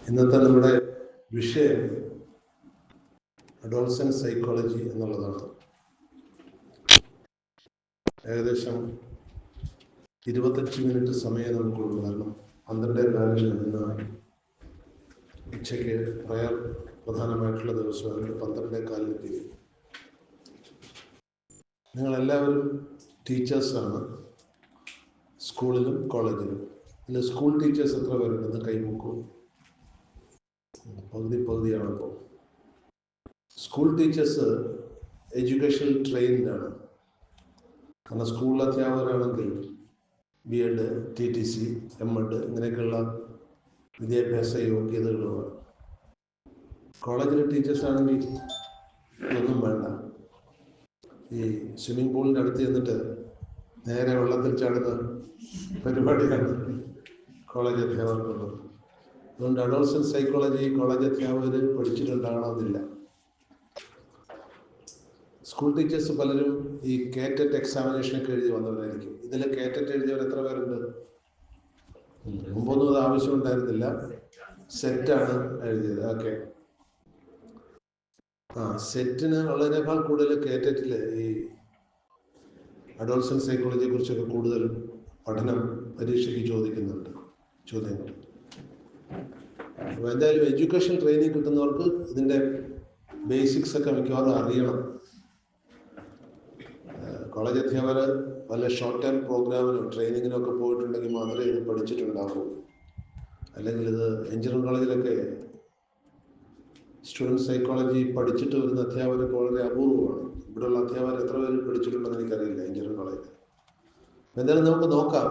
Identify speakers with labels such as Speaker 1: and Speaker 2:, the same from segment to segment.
Speaker 1: ഇന്നത്തെ നമ്മുടെ വിഷയം അഡോൾസെന്റ് സൈക്കോളജി എന്നുള്ളതാണ്. ഏകദേശം 25 മിനിറ്റ് സമയം നമുക്കുള്ളൂ. കാരണം 12:15 ഇന്ന് ഉച്ചയ്ക്ക് പ്രയർ പ്രധാനമായിട്ടുള്ള ദിവസം. അതുകൊണ്ട് 12:15 തീരും. നിങ്ങളെല്ലാവരും ടീച്ചേഴ്സാണ്, സ്കൂളിലും കോളേജിലും. അല്ല, സ്കൂൾ ടീച്ചേഴ്സ് എത്ര പേരുണ്ടെന്ന് കൈമുക്കൂ. പകുതിയാണ്. ഇപ്പോൾ സ്കൂൾ ടീച്ചേഴ്സ് എഡ്യൂക്കേഷണൽ ട്രെയിൻഡാണ്. കാരണം സ്കൂൾ അധ്യാപകരാണെങ്കിൽ BEd, TTC, MEd ഇങ്ങനെയൊക്കെയുള്ള വിദ്യാഭ്യാസ യോഗ്യതകളുമാണ്. കോളേജിലെ ടീച്ചേഴ്സാണെങ്കിൽ ഇതൊന്നും വേണ്ട. ഈ സ്വിമ്മിംഗ് പൂളിൻ്റെ അടുത്ത് ചെന്നിട്ട് നേരെ വെള്ളത്തിൽ ചാടുന്ന പരിപാടിയാണ് കോളേജ് അധ്യാപകർക്കുള്ളത്. അതുകൊണ്ട് അഡോൾസെന്റ് സൈക്കോളജി കോളേജ് അധ്യാപകർ പഠിച്ചിട്ടുണ്ടാകണമെന്നില്ല. സ്കൂൾ ടീച്ചേഴ്സ് പലരും ഈ കേറ്ററ്റ് എക്സാമിനേഷനൊക്കെ എഴുതി വന്നവരായിരിക്കും. ഇതിൽ കേറ്ററ്റ് എഴുതിയവർ എത്ര പേരുണ്ട്? മുമ്പൊന്നും അത് ആവശ്യമുണ്ടായിരുന്നില്ല, സെറ്റാണ് എഴുതിയത്. ഓക്കെ, സെറ്റിന് വളരെക്കാൾ കൂടുതൽ കേറ്ററ്റിൽ ഈ അഡോൾസെന്റ് സൈക്കോളജിയെ കുറിച്ചൊക്കെ കൂടുതൽ പഠനം പരീക്ഷയ്ക്ക് ചോദിക്കുന്നുണ്ട്, ചോദ്യങ്ങൾ. അപ്പോൾ എന്തായാലും എഡ്യൂക്കേഷൻ ട്രെയിനിങ് കിട്ടുന്നവർക്ക് ഇതിൻ്റെ ബേസിക്സ് ഒക്കെ മിക്കവാറും അറിയണം. കോളേജ് അധ്യാപകർ വല്ല ഷോർട്ട് ടൈം പ്രോഗ്രാമിനും ട്രെയിനിങ്ങിനും ഒക്കെ പോയിട്ടുണ്ടെങ്കിൽ മാത്രമേ ഇത് പഠിച്ചിട്ടുണ്ടാകൂ. അല്ലെങ്കിൽ ഇത് എഞ്ചിനീയറിംഗ് കോളേജിലൊക്കെ സ്റ്റുഡൻറ് സൈക്കോളജി പഠിച്ചിട്ട് വരുന്ന അധ്യാപകരൊക്കെ വളരെ അപൂർവമാണ്. ഇവിടെയുള്ള അധ്യാപകർ എത്ര പേര് പഠിച്ചിട്ടുണ്ടെന്ന് എനിക്കറിയില്ല എഞ്ചിനീയറിംഗ് കോളേജിൽ. എന്തായാലും നമുക്ക് നോക്കാം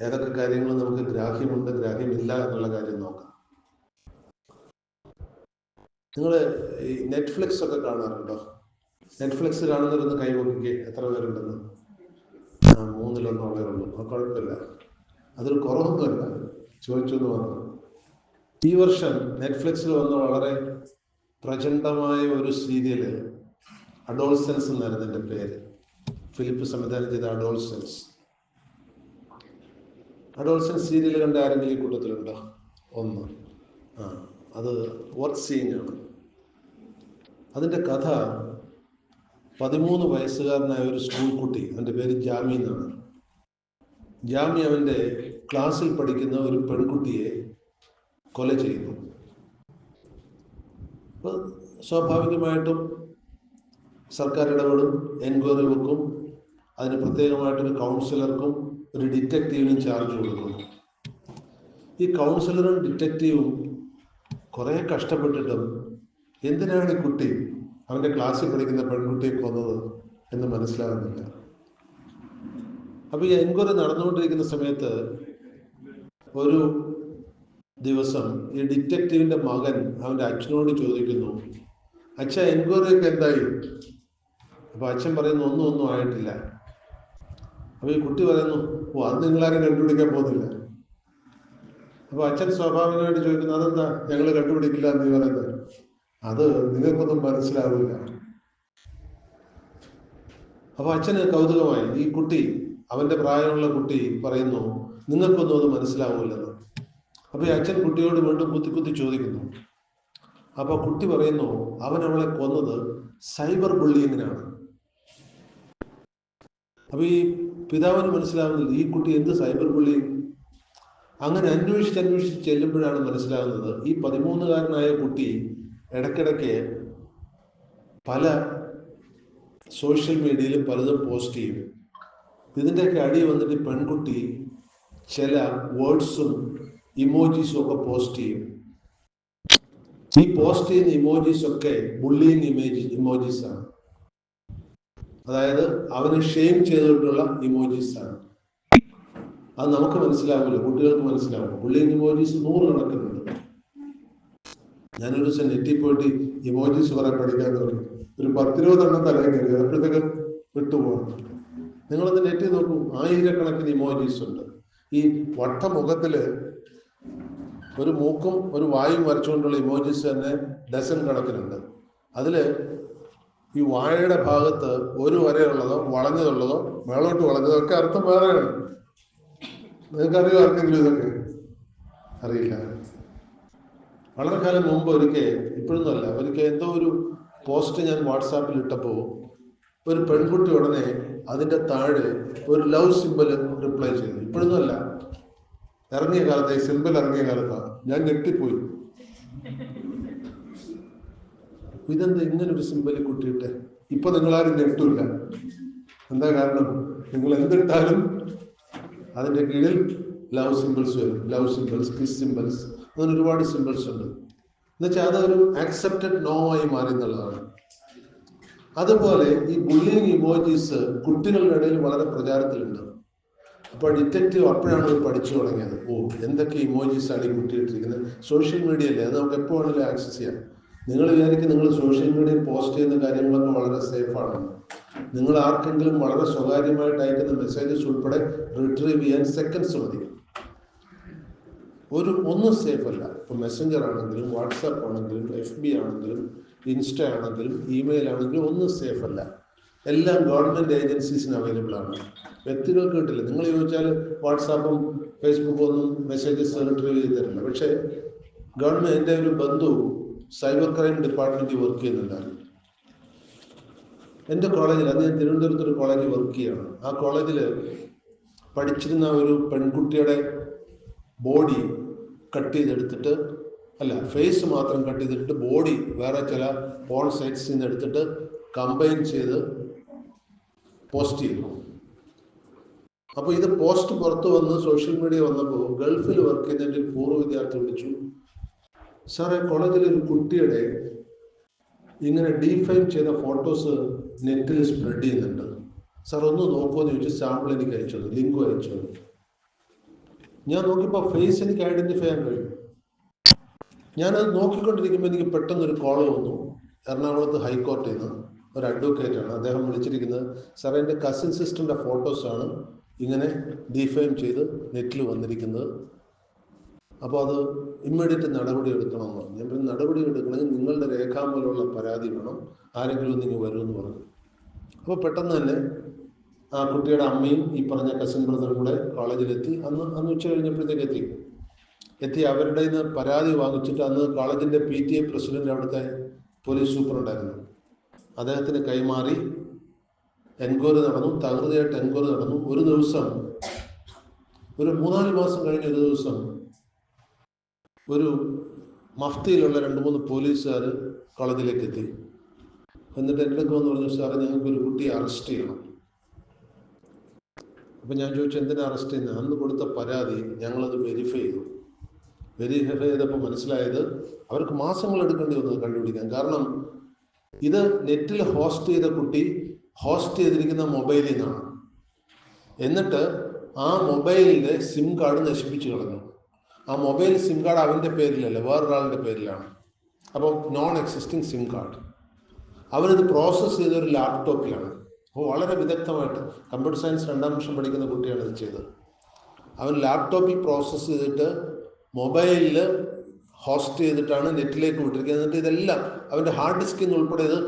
Speaker 1: ഏതൊക്കെ കാര്യങ്ങൾ നമുക്ക് ഗ്രാഹ്യമുണ്ട്, ഗ്രാഹ്യമില്ല എന്നുള്ള കാര്യം നോക്കാം. നിങ്ങൾ ഈ നെറ്റ്ഫ്ലിക്സ് ഒക്കെ കാണാറുണ്ടോ? നെറ്റ്ഫ്ലിക്സ് കാണുന്നവരൊന്ന് കൈവക്കിക്കേ, എത്ര പേരുണ്ടെന്ന്. 3-1 ഉള്ളൂ. കുഴപ്പമില്ല, അതൊരു കുറവൊന്നുമല്ല, ചോദിച്ചു എന്ന് പറഞ്ഞു. ഈ വർഷം നെറ്റ്ഫ്ലിക്സിൽ വന്ന വളരെ പ്രചണ്ഡമായ ഒരു സീരിയല് അഡോൾസെൻസ് എന്നായിരുന്നു എൻ്റെ പേര്. ഫിലിപ്പ് സംവിധാനം ചെയ്ത അഡോൾസെൻസ് സീരിയൽ കണ്ട ആരെങ്കിലും ഈ കൂട്ടത്തിലുണ്ടോ? ഒന്ന്. അത് വർക്ക് സീനാണ്. അതിൻ്റെ കഥ 13 വയസ്സുകാരനായ ഒരു സ്കൂൾ കുട്ടി, അവൻ്റെ പേര് ജാമി എന്നാണ്. ജാമി അവൻ്റെ ക്ലാസ്സിൽ പഠിക്കുന്ന ഒരു പെൺകുട്ടിയെ കൊല ചെയ്യുന്നു. അപ്പോൾ സ്വാഭാവികമായിട്ടും സർക്കാർ ഇടപെടും, എൻക്വയറി വെക്കും. അതിന് പ്രത്യേകമായിട്ടൊരു കൗൺസിലർക്കും ഒരു ഡിറ്റക്റ്റീവിനും ചാർജ് കൊടുക്കുന്നു. ഈ കൗൺസിലറും ഡിറ്റക്റ്റീവും കുറേ കഷ്ടപ്പെട്ടിട്ടും എന്തിനാണ് ഈ കുട്ടി അവൻ്റെ ക്ലാസ്സിൽ പഠിക്കുന്ന പെൺകുട്ടിയെ കൊന്നത് എന്ന് മനസ്സിലാകുന്നില്ല. അപ്പോൾ ഈ എൻക്വയറി നടന്നുകൊണ്ടിരിക്കുന്ന സമയത്ത് ഒരു ദിവസം ഈ ഡിറ്റക്റ്റീവിൻ്റെ മകൻ അവൻ്റെ അച്ഛനോട് ചോദിക്കുന്നു, അച്ഛ എൻക്വയറിയൊക്കെ എന്തായി? അപ്പോൾ അച്ഛൻ പറയുന്നു, ഒന്നും ആയിട്ടില്ല. അപ്പോൾ ഈ കുട്ടി പറയുന്നു, അത് നിങ്ങളാരും കണ്ടുപിടിക്കാൻ പോകുന്നില്ല. അപ്പോൾ അച്ഛൻ സ്വാഭാവികമായിട്ട് ചോദിക്കുന്നു, അതെന്താ ഞങ്ങൾ കണ്ടുപിടിക്കില്ല എന്ന് പറയുന്നത്? അത് നിങ്ങൾക്കൊന്നും മനസ്സിലാവില്ല. അപ്പോൾ അച്ഛന് കൗതുകമായി. ഈ കുട്ടി, അവൻ്റെ പ്രായമുള്ള കുട്ടി പറയുന്നു, നിങ്ങൾക്കൊന്നും അത് മനസ്സിലാവില്ലെന്ന്. അപ്പോൾ ഈ അച്ഛൻ കുട്ടിയോട് വീണ്ടും കുത്തി ചോദിക്കുന്നു. അപ്പോൾ കുട്ടി പറയുന്നു, അവൻ അവളെ കൊന്നത് സൈബർ ബുള്ളിങ്ങിനാണ്. അപ്പോൾ ഈ പിതാവിന് മനസ്സിലാവുന്നില്ല, ഈ കുട്ടി എന്ത് സൈബർ ബുള്ളിങ്. അങ്ങനെ അന്വേഷിച്ച് ചെല്ലുമ്പോഴാണ് മനസ്സിലാകുന്നത്, ഈ 13-കാരനായ കുട്ടി ഇടയ്ക്കിടയ്ക്ക് പല സോഷ്യൽ മീഡിയയിലും പലതും പോസ്റ്റ് ചെയ്യും. ഇതിൻ്റെയൊക്കെ അടി വന്നിട്ട് പെൺകുട്ടി ചില വേർഡ്സും ഇമോജീസും ഒക്കെ പോസ്റ്റ് ചെയ്യും. ഈ പോസ്റ്റ് ചെയ്യുന്ന ഇമോജീസൊക്കെ ബുള്ളിങ് ഇമോജീസാണ്. അതായത് അവനെ ഷെയിം ചെയ്തിട്ടുള്ള ഇമോജീസാണ്. അത് നമുക്ക് മനസ്സിലാവില്ല, കുട്ടികൾക്ക് മനസ്സിലാവും. Bullying emojis 100 കണക്കുന്നുണ്ട്. ഞാനൊരു ദിവസം നെറ്റിൽ പോയിട്ട് ഇമോജീസ് കുറെ പഠിക്കാൻ തുടങ്ങി. ഒരു 10-20 എണ്ണം തലയിൽ കയറി, അപ്പോഴത്തേക്ക് വിട്ടുപോകണം. നിങ്ങളൊന്ന് നെറ്റിൽ നോക്കൂ, 1000കണക്കിന് ഇമോജീസ് ഉണ്ട്. ഈ വട്ടമുഖത്തില് ഒരു മൂക്കും ഒരു വായും വരച്ചുകൊണ്ടുള്ള ഇമോജീസ് തന്നെ ഡസൻ കണക്കിനുണ്ട്. അതില് ഈ വാഴയുടെ ഭാഗത്ത് ഒരു വരയുള്ളതോ വളഞ്ഞതുള്ളതോ മേളോട്ട് വളഞ്ഞതോ ഒക്കെ അർത്ഥം വേറെയാണ്. നിങ്ങൾക്കറിയോ? ആർക്കെങ്കിലും ഇതൊക്കെ അറിയില്ല? വളരെ കാലം മുമ്പ് ഒരിക്കൽ, ഇപ്പോഴൊന്നുമല്ല, ഒരിക്കൽ എന്തോ ഒരു പോസ്റ്റ് ഞാൻ വാട്സാപ്പിൽ ഇട്ടപ്പോൾ ഒരു പെൺകുട്ടി ഉടനെ അതിൻ്റെ താഴെ ഒരു ലവ് സിമ്പിൾ റിപ്ലൈ ചെയ്തു. ഇപ്പോഴൊന്നുമല്ല, ഇറങ്ങിയ കാലത്ത്, ഈ സിമ്പിൾ ഇറങ്ങിയ കാലത്താണ്. ഞാൻ ഞെട്ടിപ്പോയി. ഇതെന്താ ഇങ്ങനൊരു സിമ്പിൾ കുട്ടിയിട്ട്? ഇപ്പൊ നിങ്ങളാരും ഞെട്ടില്ല. എന്താ കാരണം? നിങ്ങൾ എന്തിട്ടാലും അതിൻ്റെ കീഴിൽ ലവ് സിമ്പിൾസ് വരും. ലവ് സിമ്പിൾസ്, കിസ് സിമ്പിൾസ്, അങ്ങനെ ഒരുപാട് സിമ്പിൾസ് ഉണ്ട്. എന്നുവെച്ചാൽ അതൊരു ആക്സെപ്റ്റഡ് നോ ആയി മാറി എന്നുള്ളതാണ്. അതുപോലെ ഈ ബുള്ളിങ് ഇമോജീസ് കുട്ടികളുടെ ഇടയിൽ വളരെ പ്രചാരത്തിലുണ്ട്. അപ്പോൾ ഡിറ്റക്റ്റീവ് അപ്പോഴാണ് ഇത് പഠിച്ചു തുടങ്ങിയത്. എന്തൊക്കെ ഇമോജീസ് ആണ് ഈ കുട്ടി ഇട്ടിരിക്കുന്നത്. സോഷ്യൽ മീഡിയയിലെ അത് നമുക്ക് എപ്പോൾ വേണമെങ്കിലും ആക്സസ് ചെയ്യാം. നിങ്ങൾ വിചാരിക്കും നിങ്ങൾ സോഷ്യൽ മീഡിയയിൽ പോസ്റ്റ് ചെയ്യുന്ന കാര്യങ്ങളൊക്കെ വളരെ സേഫാണ്. നിങ്ങൾ ആർക്കെങ്കിലും വളരെ സ്വകാര്യമായിട്ട് അയക്കുന്ന മെസ്സേജസ് ഉൾപ്പെടെ റിട്രീവ് ചെയ്യാൻ സെക്കൻഡ്സ് മതി. ഒന്നും സേഫ് അല്ല. ഇപ്പോൾ മെസ്സഞ്ചർ ആണെങ്കിലും വാട്സാപ്പ് ആണെങ്കിലും FB ആണെങ്കിലും ഇൻസ്റ്റ ആണെങ്കിലും ഇമെയിൽ ആണെങ്കിലും ഒന്നും സേഫ് അല്ല. എല്ലാം ഗവൺമെൻറ് ഏജൻസീസിന് അവൈലബിൾ ആണ്. വ്യക്തികൾക്ക് കിട്ടില്ല. നിങ്ങൾ ചോദിച്ചാൽ വാട്സാപ്പും ഫേസ്ബുക്കും ഒന്നും മെസ്സേജസ് റിട്രീവ് ചെയ്ത് തരില്ല. പക്ഷേ ഗവൺമെൻറ് ഒരു ബന്ധു സൈബർ ക്രൈം ഡിപ്പാർട്ട്മെൻറ്റിൽ വർക്ക് ചെയ്യുന്നുണ്ടായിരുന്നു. എൻ്റെ കോളേജിൽ, അത് ഞാൻ തിരുവനന്തപുരത്തൊരു കോളേജിൽ വർക്ക് ചെയ്യുകയാണ്. ആ കോളേജിൽ പഠിച്ചിരുന്ന ഒരു പെൺകുട്ടിയുടെ ബോഡി കട്ട് ചെയ്തെടുത്തിട്ട്, ഫേസ് മാത്രം കട്ട് ചെയ്തിട്ട് ബോഡി വേറെ ചില പോൺ സൈറ്റ്സിൽ നിന്ന് എടുത്തിട്ട് കമ്പൈൻ ചെയ്ത് പോസ്റ്റ് ചെയ്തു. അപ്പോൾ ഇത് പോസ്റ്റ് പുറത്ത് വന്ന് സോഷ്യൽ മീഡിയ വന്നപ്പോൾ ഗൾഫിൽ വർക്ക് ചെയ്യുന്ന ഒരു പൂർവ്വ വിദ്യാർത്ഥി വിളിച്ചു, സാറേ കോളേജിലെ ഒരു കുട്ടിയുടെ ഇങ്ങനെ ഡീഫൈം ചെയ്ത ഫോട്ടോസ് നെറ്റിൽ സ്പ്രെഡ് ചെയ്യുന്നുണ്ട്, സാർ ഒന്ന് നോക്കുമെന്ന് ചോദിച്ചു. സാമ്പിൾ എനിക്ക് അയച്ചു തന്നു, ലിങ്ക് അയച്ചു തന്നു. ഞാൻ നോക്കിയപ്പോൾ ഫേസ് എനിക്ക് ഐഡന്റിഫൈ ചെയ്യാൻ കഴിയും. ഞാനത് നോക്കിക്കൊണ്ടിരിക്കുമ്പോൾ എനിക്ക് പെട്ടെന്നൊരു കോൾ വന്നു. എറണാകുളത്ത് ഹൈക്കോർട്ടിൽ നിന്ന് ഒരു അഡ്വക്കേറ്റാണ്. അദ്ദേഹം വിളിച്ചിരിക്കുന്നത്, സാർ എൻ്റെ കസിൻ സിസ്റ്ററിൻ്റെ ഫോട്ടോസാണ് ഇങ്ങനെ ഡീഫൈം ചെയ്ത് നെറ്റിൽ വന്നിരിക്കുന്നത്, അപ്പോൾ അത് ഇമ്മീഡിയറ്റ് നടപടി എടുക്കണമെന്ന് പറഞ്ഞു. ഞാൻ പറഞ്ഞു, നടപടി എടുക്കണമെങ്കിൽ നിങ്ങളുടെ രേഖാമൂലമുള്ള പരാതി വേണം, ആരെങ്കിലും നിങ്ങൾ വരുമെന്ന് പറഞ്ഞു. അപ്പോൾ പെട്ടെന്ന് തന്നെ ആ കുട്ടിയുടെ അമ്മയും ഈ പറഞ്ഞ കസിൻ ബ്രദറും കൂടെ കോളേജിലെത്തി. അന്ന് ഉച്ച കഴിഞ്ഞപ്പോഴത്തേക്ക് എത്തി അവരുടെ നിന്ന് പരാതി വാങ്ങിച്ചിട്ട് അന്ന് കോളേജിൻ്റെ PTA പ്രസിഡന്റ്, അവിടുത്തെ പോലീസ് സൂപ്രണ്ടായിരുന്നു, അദ്ദേഹത്തിന് കൈമാറി എൻക്വയറി നടന്നു. തകൃതിയായിട്ട് എൻക്വയറി നടന്നു. ഒരു ദിവസം, ഒരു 3-4 മാസം കഴിഞ്ഞ ഒരു ദിവസം ഒരു മഫ്തിയിലുള്ള 2-3 പോലീസുകാർ കോളേജിലേക്ക് എത്തി. എന്നിട്ട് എൻ്റെ അടുത്ത് വന്ന് പറഞ്ഞു, സാറേ ഞങ്ങൾക്കൊരു കുട്ടിയെ അറസ്റ്റ് ചെയ്യണം. അപ്പം ഞാൻ ചോദിച്ചു, എന്തിനാ അറസ്റ്റ് ചെയ്യുന്നത്? അന്ന് കൊടുത്ത പരാതി ഞങ്ങളത് വെരിഫൈ ചെയ്തപ്പോൾ മനസ്സിലായത് അവർക്ക് മാസങ്ങൾ എടുക്കേണ്ടി വന്നത് കണ്ടുപിടിക്കാൻ. കാരണം ഇത് നെറ്റിൽ ഹോസ്റ്റ് ചെയ്ത കുട്ടി ഹോസ്റ്റ് ചെയ്തിരിക്കുന്ന മൊബൈലിൽ നിന്നാണ്. എന്നിട്ട് ആ മൊബൈലിൻ്റെ സിം കാർഡ് നശിപ്പിച്ച് കളഞ്ഞു. ആ മൊബൈൽ സിം കാർഡ് അവൻ്റെ പേരിലല്ല, വേറൊരാളുടെ പേരിലാണ്. അപ്പോൾ നോൺ എക്സിസ്റ്റിംഗ് സിം കാർഡ്. അവരിത് പ്രോസസ്സ് ചെയ്തൊരു ലാപ്ടോപ്പിലാണ്. അപ്പോൾ വളരെ വിദഗ്ധമായിട്ട്, കമ്പ്യൂട്ടർ സയൻസ് 2ാം വർഷം പഠിക്കുന്ന കുട്ടിയാണ് ഇത് ചെയ്തത്. അവൻ ലാപ്ടോപ്പിൽ പ്രോസസ്സ് ചെയ്തിട്ട് മൊബൈലിൽ ഹോസ്റ്റ് ചെയ്തിട്ടാണ് നെറ്റിലേക്ക് വിട്ടിരിക്കുന്നത്. എന്നിട്ട് ഇതെല്ലാം അവൻ്റെ ഹാർഡ് ഡിസ്കിൽ നിന്ന് ഉൾപ്പെടെ ഇത്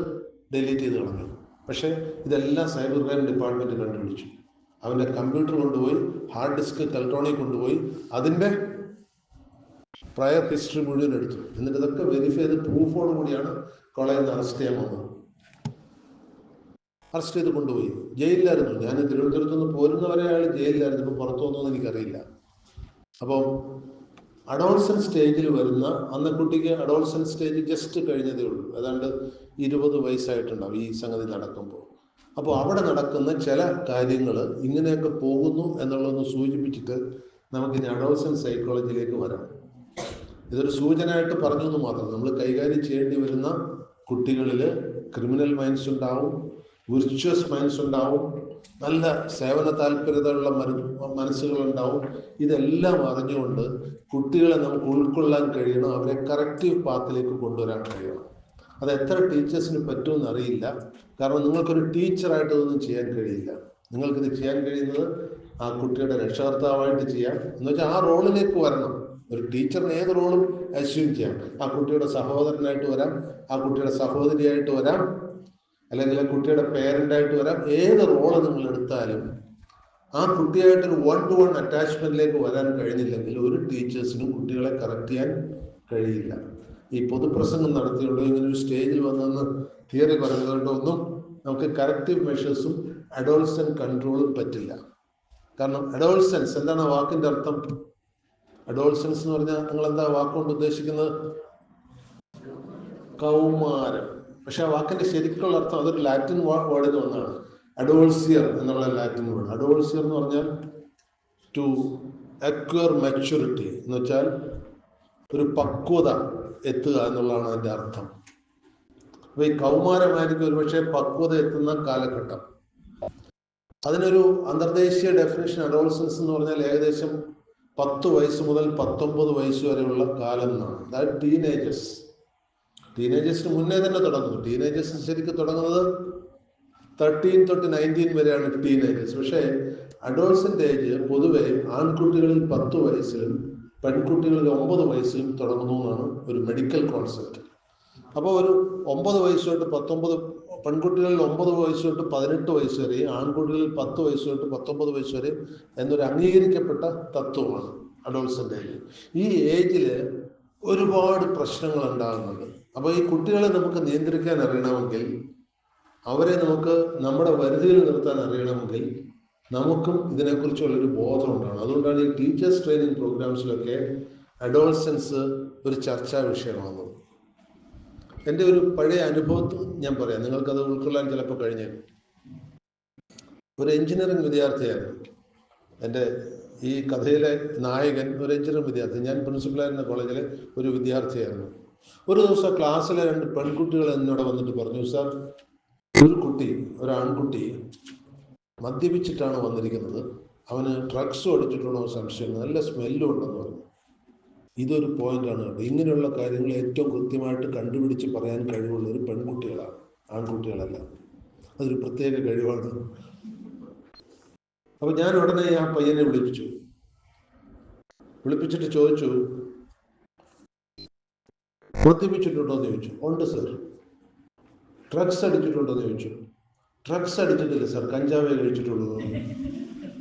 Speaker 1: ഡിലീറ്റ് ചെയ്ത് കളഞ്ഞു. പക്ഷേ ഇതെല്ലാം സൈബർ ക്രൈം ഡിപ്പാർട്ട്മെൻറ്റ് കണ്ടുപിടിച്ചു. അവൻ്റെ കമ്പ്യൂട്ടർ കൊണ്ടുപോയി, ഹാർഡ് ഡിസ്ക് കെൽട്രോണിൽ കൊണ്ടുപോയി അതിൻ്റെ പ്രയർ ഹിസ്റ്ററി മുഴുവൻ എടുത്തു. എന്നിട്ട് ഇതൊക്കെ വെരിഫൈ ചെയ്ത് പ്രൂഫോട് കൂടിയാണ് കോളേജിൽ നിന്ന് അറസ്റ്റ് ചെയ്യാൻ വന്നത്. അറസ്റ്റ് ചെയ്ത് കൊണ്ടുപോയി. ജയിലിലായിരുന്നു. ഞാൻ തിരുവനന്തപുരത്ത് നിന്ന് പോരുന്നവരെ അയാൾ ജയിലിലായിരുന്നു. ഇപ്പോൾ പുറത്തു വന്നതെന്ന് എനിക്കറിയില്ല. അപ്പം അഡോൾസൻ സ്റ്റേജിൽ വരുന്ന, അന്ന് കുട്ടിക്ക് അഡോൾസൻ സ്റ്റേജ് ജസ്റ്റ് കഴിഞ്ഞതേ ഉള്ളൂ, ഏതാണ്ട് 20 വയസ്സായിട്ടുണ്ടാവും ഈ സംഗതി നടക്കുമ്പോൾ. അപ്പോൾ അവിടെ നടക്കുന്ന ചില കാര്യങ്ങൾ ഇങ്ങനെയൊക്കെ പോകുന്നു എന്നുള്ളതൊന്ന് സൂചിപ്പിച്ചിട്ട് നമുക്കിനി അഡോൾസൻ സൈക്കോളജിയിലേക്ക് വരാം. ഇതൊരു സൂചനയായിട്ട് പറഞ്ഞു എന്ന് മാത്രം. നമ്മൾ കൈകാര്യം ചെയ്യേണ്ടി വരുന്ന കുട്ടികളിൽ ക്രിമിനൽ മൈൻഡ്സ് ഉണ്ടാവും, വിർച്വസ് മൈൻഡ്സ് ഉണ്ടാവും, നല്ല സേവന താല്പര്യതയുള്ള മനസ്സുകളുണ്ടാവും. ഇതെല്ലാം അറിഞ്ഞുകൊണ്ട് കുട്ടികളെ നമുക്ക് ഉൾക്കൊള്ളാൻ കഴിയണം, അവരെ കറക്റ്റീവ് പാത്തിലേക്ക് കൊണ്ടുവരാൻ കഴിയണം. അത് എത്ര ടീച്ചേഴ്സിന് പറ്റുമെന്ന് അറിയില്ല. കാരണം നിങ്ങൾക്കൊരു ടീച്ചറായിട്ട് ഇതൊന്നും ചെയ്യാൻ കഴിയില്ല. നിങ്ങൾക്കിത് ചെയ്യാൻ കഴിയുന്നത് ആ കുട്ടിയുടെ രക്ഷകർത്താവായിട്ട് ചെയ്യാം. എന്ന് വെച്ചാൽ ആ റോളിലേക്ക് വരണം. ഒരു ടീച്ചറിന് ഏത് റോളും അസ്യൂം ചെയ്യാം. ആ കുട്ടിയുടെ സഹോദരനായിട്ട് വരാം, ആ കുട്ടിയുടെ സഹോദരിയായിട്ട് വരാം, അല്ലെങ്കിൽ ആ കുട്ടിയുടെ പേരൻ്റായിട്ട് വരാം. ഏത് റോള് നിങ്ങൾ എടുത്താലും ആ കുട്ടിയായിട്ടൊരു 1-to-1 അറ്റാച്ച്മെന്റിലേക്ക് വരാൻ കഴിഞ്ഞില്ലെങ്കിൽ ഒരു ടീച്ചേഴ്സിനും കുട്ടികളെ കറക്റ്റ് ചെയ്യാൻ കഴിയില്ല. ഈ പൊതുപ്രസംഗം നടത്തിയുള്ളൂ, ഇങ്ങനെ ഒരു സ്റ്റേജിൽ വന്നെന്ന് തിയറി പറയുന്നതുകൊണ്ടോ ഒന്നും നമുക്ക് കറക്റ്റീവ് മെഷേഴ്സും അഡോൾസെന്റ് കൺട്രോളും പറ്റില്ല. കാരണം അഡോൾസെൻസ് എന്താണ് ആ വാക്കിന്റെ അർത്ഥം? അഡോൾസെൻസ് എന്ന് പറഞ്ഞാൽ നിങ്ങൾ എന്താ വാക്കുകൊണ്ട് ഉദ്ദേശിക്കുന്നത്? കൗമാരം. പക്ഷെ ആ വാക്കിന്റെ ശരിക്കുള്ള അർത്ഥം അതൊരു ലാറ്റിൻ വേർഡിൽ ഒന്നാണ്, അഡോൾസിയർ എന്നുള്ള ലാറ്റിൻ വേർഡ്. അഡോൾസിയർ എന്ന് പറഞ്ഞാൽ ടു അക്വയർ മെച്യൂരിറ്റി എന്ന് വെച്ചാൽ ഒരു പക്വത എത്തുക എന്നുള്ളതാണ് അതിന്റെ അർത്ഥം. അപ്പൊ ഈ കൗമാരമായിരിക്കും ഒരുപക്ഷെ പക്വത എത്തുന്ന കാലഘട്ടം. അതിനൊരു അന്തർദേശീയ ഡെഫിനേഷൻ അഡോൾസൻസ് എന്ന് പറഞ്ഞാൽ ഏകദേശം 10 വയസ്സ് മുതൽ 19 വയസ്സ് വരെയുള്ള കാലം എന്നാണ്. അതായത് ടീനേജേഴ്സ്. ടീനേജേഴ്സിന് മുന്നേ തന്നെ തുടങ്ങുന്നു. ടീനേജേഴ്സ് ശരിക്കും തുടങ്ങുന്നത് 13 തൊട്ട് 19 വരെയാണ് ടീനേജേഴ്സ്. പക്ഷേ അഡോൾസെന്റ് ഏജ് പൊതുവെ ആൺകുട്ടികളിൽ 10 വയസ്സിലും പെൺകുട്ടികളിൽ 9 വയസ്സിലും തുടങ്ങുന്നു എന്നാണ് ഒരു മെഡിക്കൽ കോൺസെപ്റ്റ്. അപ്പോൾ ഒരു 9 വയസ്സ് തൊട്ട് 19, പെൺകുട്ടികളിൽ 9 വയസ്സ് തൊട്ട് 18 വയസ്സ് വരെയും ആൺകുട്ടികളിൽ 10 വയസ്സ് തൊട്ട് 19 വയസ്സ് വരെയും എന്നൊരു അംഗീകരിക്കപ്പെട്ട തത്വമാണ് അഡോൾസെന്റ് ഏജ്. ഈ ഏജിൽ ഒരുപാട് പ്രശ്നങ്ങൾ ഉണ്ടാകുന്നുണ്ട്. അപ്പോൾ ഈ കുട്ടികളെ നമുക്ക് നിയന്ത്രിക്കാൻ അറിയണമെങ്കിൽ, അവരെ നമുക്ക് നമ്മുടെ പരിധിയിൽ നിർത്താൻ അറിയണമെങ്കിൽ നമുക്കും ഇതിനെക്കുറിച്ചുള്ളൊരു ബോധം ഉണ്ടാകണം. അതുകൊണ്ടാണ് ഈ ടീച്ചേഴ്സ് ട്രെയിനിങ് പ്രോഗ്രാംസിലൊക്കെ അഡോൾസൻസ് ഒരു ചർച്ചാ വിഷയമാകുന്നത്. എൻ്റെ ഒരു പഴയ അനുഭവത്തിൽ ഞാൻ പറയാം, നിങ്ങൾക്കത് ഉൾക്കൊള്ളാൻ ചിലപ്പോൾ കഴിഞ്ഞേക്കും. ഒരു എഞ്ചിനീയറിംഗ് വിദ്യാർത്ഥിയായിരുന്നു എൻ്റെ ഈ കഥയിലെ നായകൻ. ഒരു എഞ്ചിനീയറിംഗ് വിദ്യാർത്ഥി. ഞാൻ പ്രിൻസിപ്പലായിരുന്ന കോളേജിലെ ഒരു വിദ്യാർത്ഥിയായിരുന്നു. ഒരു ദിവസം ക്ലാസ്സിലെ 2 പെൺകുട്ടികൾ എന്നോട് വന്നിട്ട് പറഞ്ഞു, സാർ, ഒരു ആൺകുട്ടി മദ്യപിച്ചിട്ടാണ് വന്നിരിക്കുന്നത്, അവന് ഡ്രഗ്സും അടിച്ചിട്ടുണ്ടോ സംശയം, നല്ല സ്മെല്ലും ഉണ്ടെന്ന് പറഞ്ഞു. ഇതൊരു പോയിന്റാണ് കേട്ടോ. ഇങ്ങനെയുള്ള കാര്യങ്ങൾ ഏറ്റവും കൃത്യമായിട്ട് കണ്ടുപിടിച്ച് പറയാൻ കഴിവുള്ള ഒരു പെൺകുട്ടികളാണ്, ആൺകുട്ടികളല്ല. അതൊരു പ്രത്യേക കഴിവാണ്. അപ്പൊ ഞാൻ ഉടനെ ആ പയ്യനെ വിളിപ്പിച്ചിട്ട് ചോദിച്ചു, മദ്യപിച്ചിട്ടുണ്ടോ എന്ന് ചോദിച്ചു. ഉണ്ട് സർ. ഡ്രഗ്സ് അടിച്ചിട്ടുണ്ടോ എന്ന് ചോദിച്ചു. ഡ്രഗ്സ് അടിച്ചിട്ടില്ല സർ, കഞ്ചാവേ കഴിച്ചിട്ടുള്ളൂ.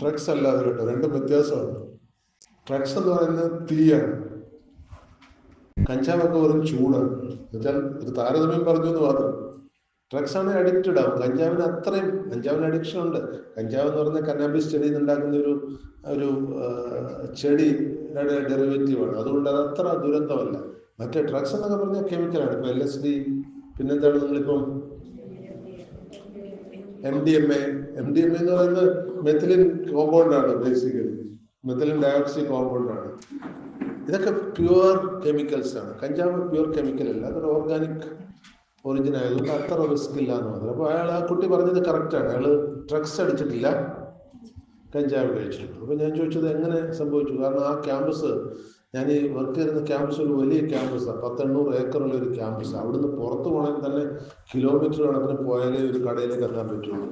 Speaker 1: ഡ്രഗ്സ് അല്ലാതെ കേട്ടോ, രണ്ടും വ്യത്യാസമാണ്. ഡ്രഗ്സ് എന്ന് പറയുന്നത് തീയാണ്, കഞ്ചാവൊക്കെ വെറും ചൂടാണ്. എന്നുവെച്ചാൽ ഒരു താരതമ്യം പറഞ്ഞു എന്ന് മാത്രം. ഡ്രഗ്സ് ആണ് അഡിക്റ്റഡ് ആവും. കഞ്ചാവിന് അഡിക്ഷൻ ഉണ്ട്. കഞ്ചാവ് എന്ന് പറഞ്ഞാൽ കന്നാബിസ് ചെടിയിൽ നിന്നുണ്ടാക്കുന്ന ഒരു ചെടിയുടെ ഡെറിവേറ്റീവാണ്. അതുകൊണ്ട് അത് അത്ര ദുരന്തമല്ല. മറ്റേ ഡ്രഗ്സ് എന്നൊക്കെ പറഞ്ഞാൽ കെമിക്കലാണ്. ഇപ്പൊ LSD, പിന്നെന്താണ് നിങ്ങളിപ്പം MDMA എന്ന് പറയുന്നത് മെത്തിലിൻ കോമ്പൗണ്ടാണ്. ബേസിക്കലി മെത്തിലിൻ ഡയോക്സി കോമ്പൗണ്ടാണ്. ഇതൊക്കെ പ്യുവർ കെമിക്കൽസ് ആണ്. കഞ്ചാവ് പ്യുവർ കെമിക്കൽ അല്ല, അതൊരു ഓർഗാനിക് ഒറിജിൻ ആയതുകൊണ്ട് അത്ര റിസ്ക് ഇല്ല എന്ന് പറഞ്ഞു. അപ്പോൾ ആ കുട്ടി പറഞ്ഞത് കറക്റ്റാണ്. അയാൾ ഡ്രഗ്സ് അടിച്ചിട്ടില്ല, കഞ്ചാവ് കഴിച്ചിട്ടുണ്ട്. അപ്പോൾ ഞാൻ ചോദിച്ചത് എങ്ങനെ സംഭവിച്ചു? കാരണം ആ ക്യാമ്പസ്, ഞാൻ ഈ വർക്ക് ചെയ്യുന്ന ക്യാമ്പസ് ഒരു വലിയ ക്യാമ്പസാണ്, 10-800 ഏക്കറുള്ള ഒരു ക്യാമ്പസ്. അവിടുന്ന് പുറത്ത് പോകണമെങ്കിൽ തന്നെ കിലോമീറ്റർ കണക്കിന് പോയാലേ ഒരു കടയിലേക്ക് എത്താൻ പറ്റുള്ളൂ.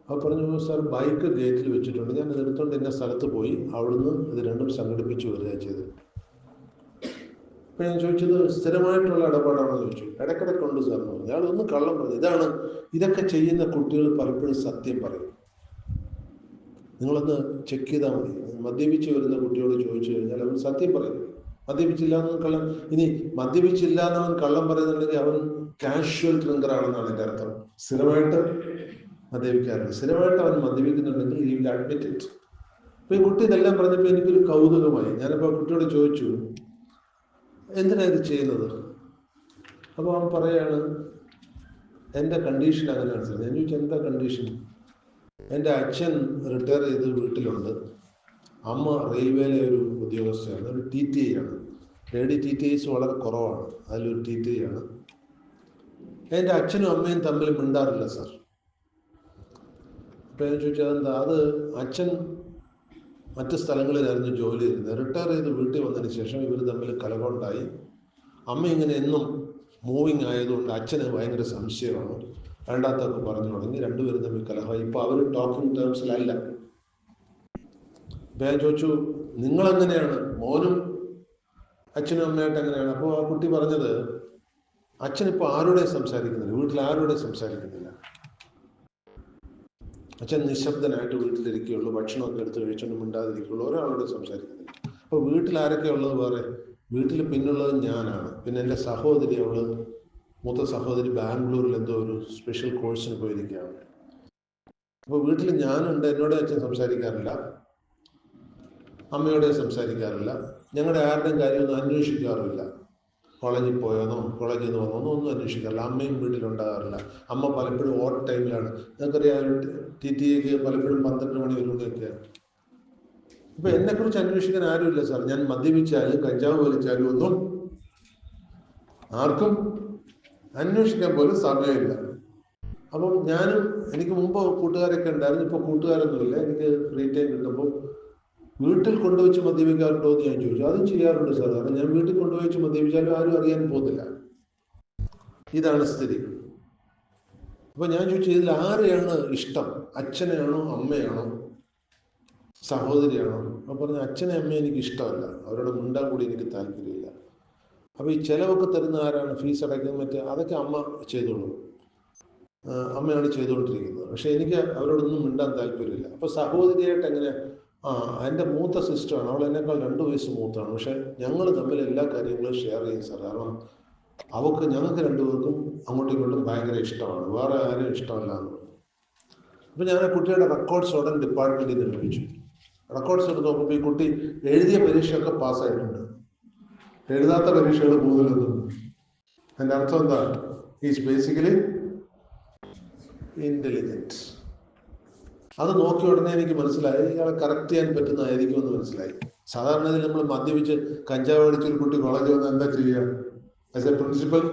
Speaker 1: അപ്പോൾ പറഞ്ഞു, സാർ ബൈക്ക് ഗേറ്റിൽ വെച്ചിട്ടുണ്ട്, ഞാൻ ഇത് എടുത്തുകൊണ്ട് ഇന്ന സ്ഥലത്ത് പോയി അവിടുന്ന് ഇത് രണ്ടും സംഘടിപ്പിച്ച് വരിക ചെയ്ത്. അപ്പോൾ ഞാൻ ചോദിച്ചത് സ്ഥിരമായിട്ടുള്ള ഇടപാടാണെന്ന് ചോദിച്ചു. ഇടയ്ക്കിടയ്ക്കുണ്ട് സാർ എന്ന് പറഞ്ഞു. അയാൾ ഒന്ന് കള്ളം പറഞ്ഞു. ഇതൊക്കെ ചെയ്യുന്ന കുട്ടികൾ പലപ്പോഴും സത്യം പറയും. നിങ്ങളൊന്ന് ചെക്ക് ചെയ്താൽ മതി. മദ്യപിച്ച് വരുന്ന കുട്ടിയോട് ചോദിച്ചു കഴിഞ്ഞാൽ അവൻ സത്യം പറയും. മദ്യപിച്ചില്ല എന്നവൻ കള്ളം. ഇനി മദ്യപിച്ചില്ല എന്നവൻ കള്ളം പറയുന്നുണ്ടെങ്കിൽ അവൻ കാഷ്വൽ ഡ്രിങ്കർ ആണെന്നാണ് എൻ്റെ അർത്ഥം. സ്ഥിരമായിട്ട് മദ്യപിക്കാറില്ല. സ്ഥിരമായിട്ട് അവൻ മദ്യപിക്കുന്നുണ്ടെങ്കിൽ he will admit it. അപ്പോൾ ഈ കുട്ടി ഇതെല്ലാം പറഞ്ഞപ്പോൾ എനിക്കൊരു കൗതുകമായി. ഞാനിപ്പോൾ കുട്ടിയോട് ചോദിച്ചു, എന്തിനാണ് ഇത് ചെയ്യുന്നത്? അപ്പോൾ അവൻ പറയാണ്, എൻ്റെ കണ്ടീഷൻ അങ്ങനെയാണ് സാർ. ഞാൻ ചോദിച്ചു, എന്താ കണ്ടീഷൻ? എൻ്റെ അച്ഛൻ റിട്ടയർ ചെയ്ത് വീട്ടിലുണ്ട്, അമ്മ റെയിൽവേയിലെ ഒരു ഉദ്യോഗസ്ഥയാണ്, ഒരു TTI ആണ്. TTIs വളരെ കുറവാണ്, അതിലൊരു TTI ആണ്. എൻ്റെ അച്ഛനും അമ്മയും തമ്മിൽ മിണ്ടാറില്ല സാർ. അപ്പോൾ ഞാൻ ചോദിച്ചാൽ അതെന്താ? അത് അച്ഛൻ മറ്റ് സ്ഥലങ്ങളിലായിരുന്നു ജോലി ചെയ്യുന്നത്. റിട്ടയർ ചെയ്ത് വീട്ടിൽ വന്നതിന് ശേഷം ഇവർ തമ്മിൽ കലഹമുണ്ടായി. അമ്മ ഇങ്ങനെ എന്നും മൂവിങ് ആയതുകൊണ്ട് അച്ഛന് ഭയങ്കര സംശയമാണ്. വേണ്ടാത്തൊക്കെ പറഞ്ഞു തുടങ്ങി. രണ്ടുപേരും തമ്മിൽ കലഹമായി. ഇപ്പോൾ അവർ ടോക്കിംഗ് ടേംസിലല്ല. അപ്പോൾ ഞാൻ ചോദിച്ചു, നിങ്ങളെങ്ങനെയാണ്? മോനും അച്ഛനും അമ്മയായിട്ട് എങ്ങനെയാണ്? അപ്പോൾ ആ കുട്ടി പറഞ്ഞത്, അച്ഛനിപ്പോൾ ആരോടെ സംസാരിക്കുന്നില്ല, വീട്ടിൽ ആരോടെ സംസാരിക്കുന്നില്ല. അച്ഛൻ നിശബ്ദനായിട്ട് വീട്ടിലിരിക്കുകയുള്ളൂ, ഭക്ഷണമൊക്കെ എടുത്ത് കഴിച്ചുകൊണ്ട് മിണ്ടാതിരിക്കുകയുള്ളൂ, ഒരാളോട് സംസാരിക്കുന്നില്ല. അപ്പോൾ വീട്ടിൽ ആരൊക്കെ ഉള്ളത്? വേറെ വീട്ടിൽ പിന്നുള്ളത് ഞാനാണ്. പിന്നെ എൻ്റെ സഹോദരി, മൂത്ത സഹോദരി ബാംഗ്ലൂരിൽ എന്തോ ഒരു സ്പെഷ്യൽ കോഴ്സിന് പോയിരിക്കുകയാണ്. അപ്പോൾ വീട്ടിൽ ഞാനുണ്ട്. എന്നോട് അച്ഛൻ സംസാരിക്കാറില്ല, അമ്മയോടെ സംസാരിക്കാറില്ല, ഞങ്ങളുടെ ആരുടെയും കാര്യമൊന്നും അന്വേഷിക്കാറില്ല. കോളേജിൽ പോയെന്നോ കോളേജിൽ നിന്ന് വന്നോ ഒന്നും അന്വേഷിക്കാറില്ല. അമ്മയും വീട്ടിലുണ്ടാകാറില്ല. അമ്മ പലപ്പോഴും ഓട്ട് ടൈമിലാണ്. നിങ്ങൾക്കറിയാം, TTAക്ക് പലപ്പോഴും 12 മണി വരെയൊക്കെയാണ്. ഇപ്പം എന്നെക്കുറിച്ച് അന്വേഷിക്കാൻ ആരുമില്ല സാർ. ഞാൻ മദ്യപിച്ചാലും കഞ്ചാവ് വലിച്ചാലും ഒന്നും ആർക്കും അന്വേഷിക്കാൻ പോലും സമയമില്ല. അപ്പം എനിക്ക് മുമ്പ് കൂട്ടുകാരൊക്കെ ഉണ്ടായിരുന്നു. ഇപ്പോൾ കൂട്ടുകാരൊന്നുമില്ല. എനിക്ക് ഫ്രീ ടൈം കിട്ടുമ്പോൾ വീട്ടിൽ കൊണ്ടുവച്ച് മദ്യപിക്കാറുണ്ടോ എന്ന് ഞാൻ ചോദിച്ചു. അതും ചെയ്യാറുണ്ട് സാർ. കാരണം ഞാൻ വീട്ടിൽ കൊണ്ടുവച്ച് മദ്യപിച്ചാലും ആരും അറിയാൻ പോകുന്നില്ല. ഇതാണ് സ്ഥിതി. അപ്പൊ ഞാൻ ചോദിച്ചു, ഇതിൽ ആരെയാണ് ഇഷ്ടം? അച്ഛനെയാണോ അമ്മയാണോ സഹോദരിയാണോ? അപ്പൊ പറഞ്ഞു, അച്ഛനെ അമ്മയെ എനിക്ക് ഇഷ്ടമല്ല, അവരോട് മിണ്ടാൻ കൂടി എനിക്ക് താല്പര്യമില്ല. അപ്പൊ ഈ ചിലവൊക്കെ തരുന്ന ആരാണ്? ഫീസ് അടയ്ക്കുന്നത് അതൊക്കെ അമ്മ ചെയ്തോളൂ, അമ്മയാണ് ചെയ്തുകൊണ്ടിരിക്കുന്നത്. പക്ഷെ എനിക്ക് അവരോടൊന്നും മിണ്ടാൻ താല്പര്യമില്ല. അപ്പൊ സഹോദരിയായിട്ട് എങ്ങനെ? എൻ്റെ മൂത്ത സിസ്റ്ററാണ്, അവൾ എന്നെക്കാൾ 2 വയസ്സ് മൂത്താണ്. പക്ഷെ ഞങ്ങൾ തമ്മിൽ എല്ലാ കാര്യങ്ങളും ഷെയർ ചെയ്യും സാർ. കാരണം ഞങ്ങൾക്ക് 2 പേർക്കും അങ്ങോട്ടും ഇങ്ങോട്ടും ഭയങ്കര ഇഷ്ടമാണ്, വേറെ ആരും ഇഷ്ടമല്ല എന്ന് പറഞ്ഞു. അപ്പം ഞാൻ കുട്ടിയുടെ റെക്കോർഡ്സ് ഉടൻ ഡിപ്പാർട്ട്മെൻറ്റിൽ നിർമ്മിച്ചു. റെക്കോർഡ്സ് എടുത്ത് നോക്കുമ്പോൾ ഈ കുട്ടി എഴുതിയ പരീക്ഷയൊക്കെ പാസ്സായിട്ടുണ്ട്, എഴുതാത്ത പരീക്ഷകൾ കൂടുതലൊന്നും. എൻ്റെ അർത്ഥം എന്താ? Is basically intelligent. അത് നോക്കിയ ഉടനെ എനിക്ക് മനസ്സിലായി, ഇയാളെ കറക്റ്റ് ചെയ്യാൻ പറ്റുന്നതായിരിക്കും എന്ന് മനസ്സിലായി. സാധാരണ ഇതിൽ നമ്മൾ മദ്യപിച്ച് കഞ്ചാവ് അടിച്ചൊരു കുട്ടി കോളേജിൽ വന്ന് എന്താ ചെയ്യുക? As A principal,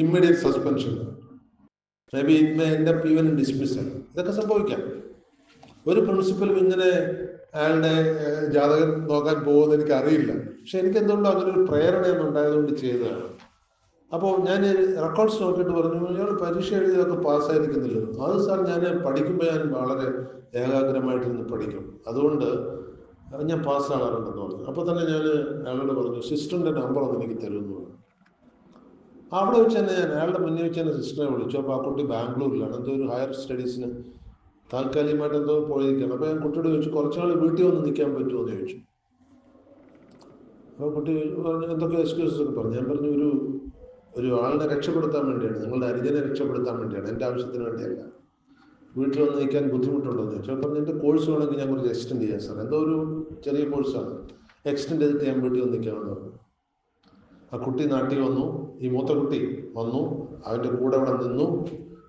Speaker 1: immediate suspension, may be it may end up even dismissal. ഇതൊക്കെ സംഭവിക്കാം. ഒരു പ്രിൻസിപ്പലും ഇങ്ങനെ അയാളുടെ ജാതകം നോക്കാൻ പോകുമെന്ന് എനിക്ക് അറിയില്ല. പക്ഷെ എനിക്ക് എന്തുകൊണ്ടോ അങ്ങനെ ഒരു പ്രേരണയൊന്നും ഉണ്ടായതുകൊണ്ട് ചെയ്തതാണ്. അപ്പോൾ ഞാൻ റെക്കോർഡ്സ് നോക്കിയിട്ട് പറഞ്ഞു, ഇയാൾ പരീക്ഷ എഴുതിയതൊക്കെ പാസ്സായിരിക്കുന്നില്ല. അത് സാർ, ഞാൻ പഠിക്കുമ്പോൾ ഞാൻ വളരെ ഏകാഗ്രമായിട്ടിരുന്ന് പഠിക്കും, അതുകൊണ്ട് ഞാൻ പാസ്സാകാറുണ്ടെന്ന് പറഞ്ഞു. അപ്പോൾ തന്നെ ഞാൻ അയാളോട് പറഞ്ഞു, സിസ്റ്ററിൻ്റെ നമ്പർ ഒന്ന് എനിക്ക് തരുമെന്ന് പറഞ്ഞു. അവിടെ വെച്ച് തന്നെ ഞാൻ അയാളുടെ മുന്നിൽ വെച്ച് തന്നെ സിസ്റ്ററെ വിളിച്ചു. അപ്പോൾ ആ കുട്ടി ബാംഗ്ലൂരിലാണ്, എന്തോ ഒരു ഹയർ സ്റ്റഡീസിന് താൽക്കാലികമായിട്ട് എന്തോ പോയിരിക്കണം. അപ്പോൾ ഞാൻ കുട്ടിയോട് ചോദിച്ചു, കുറച്ചുനാൾ വീട്ടിൽ വന്ന് നിൽക്കാൻ പറ്റുമോ എന്ന് ചോദിച്ചു. അപ്പോൾ കുട്ടി എന്തൊക്കെ എക്സ്ക്യൂസസ് ഒക്കെ പറഞ്ഞു. ഞാൻ പറഞ്ഞു, ഒരു ആളിനെ രക്ഷപ്പെടുത്താൻ വേണ്ടിയാണ്, നിങ്ങളുടെ അനുജനെ രക്ഷപ്പെടുത്താൻ വേണ്ടിയാണ്, എൻ്റെ ആവശ്യത്തിന് വേണ്ടിയല്ല. വീട്ടിൽ വന്ന് നിൽക്കാൻ ബുദ്ധിമുട്ടുണ്ടോ എന്ന് ചോദിച്ചു. അപ്പം എൻ്റെ കോഴ്സ് വേണമെങ്കിൽ ഞാൻ കുറച്ച് എക്സ്റ്റെൻഡ് ചെയ്യാം സാർ. എന്തോ ഒരു ചെറിയ കോഴ്സാണ്, എക്സ്റ്റെൻഡ് ചെയ്തിട്ട് ഞാൻ വീട്ടിൽ വന്ന് നിൽക്കാമെന്ന് പറഞ്ഞു. ആ കുട്ടി നാട്ടിൽ വന്നു. ഈ മൂത്ത കുട്ടി വന്നു, അവൻ്റെ കൂടെ അവിടെ നിന്നു.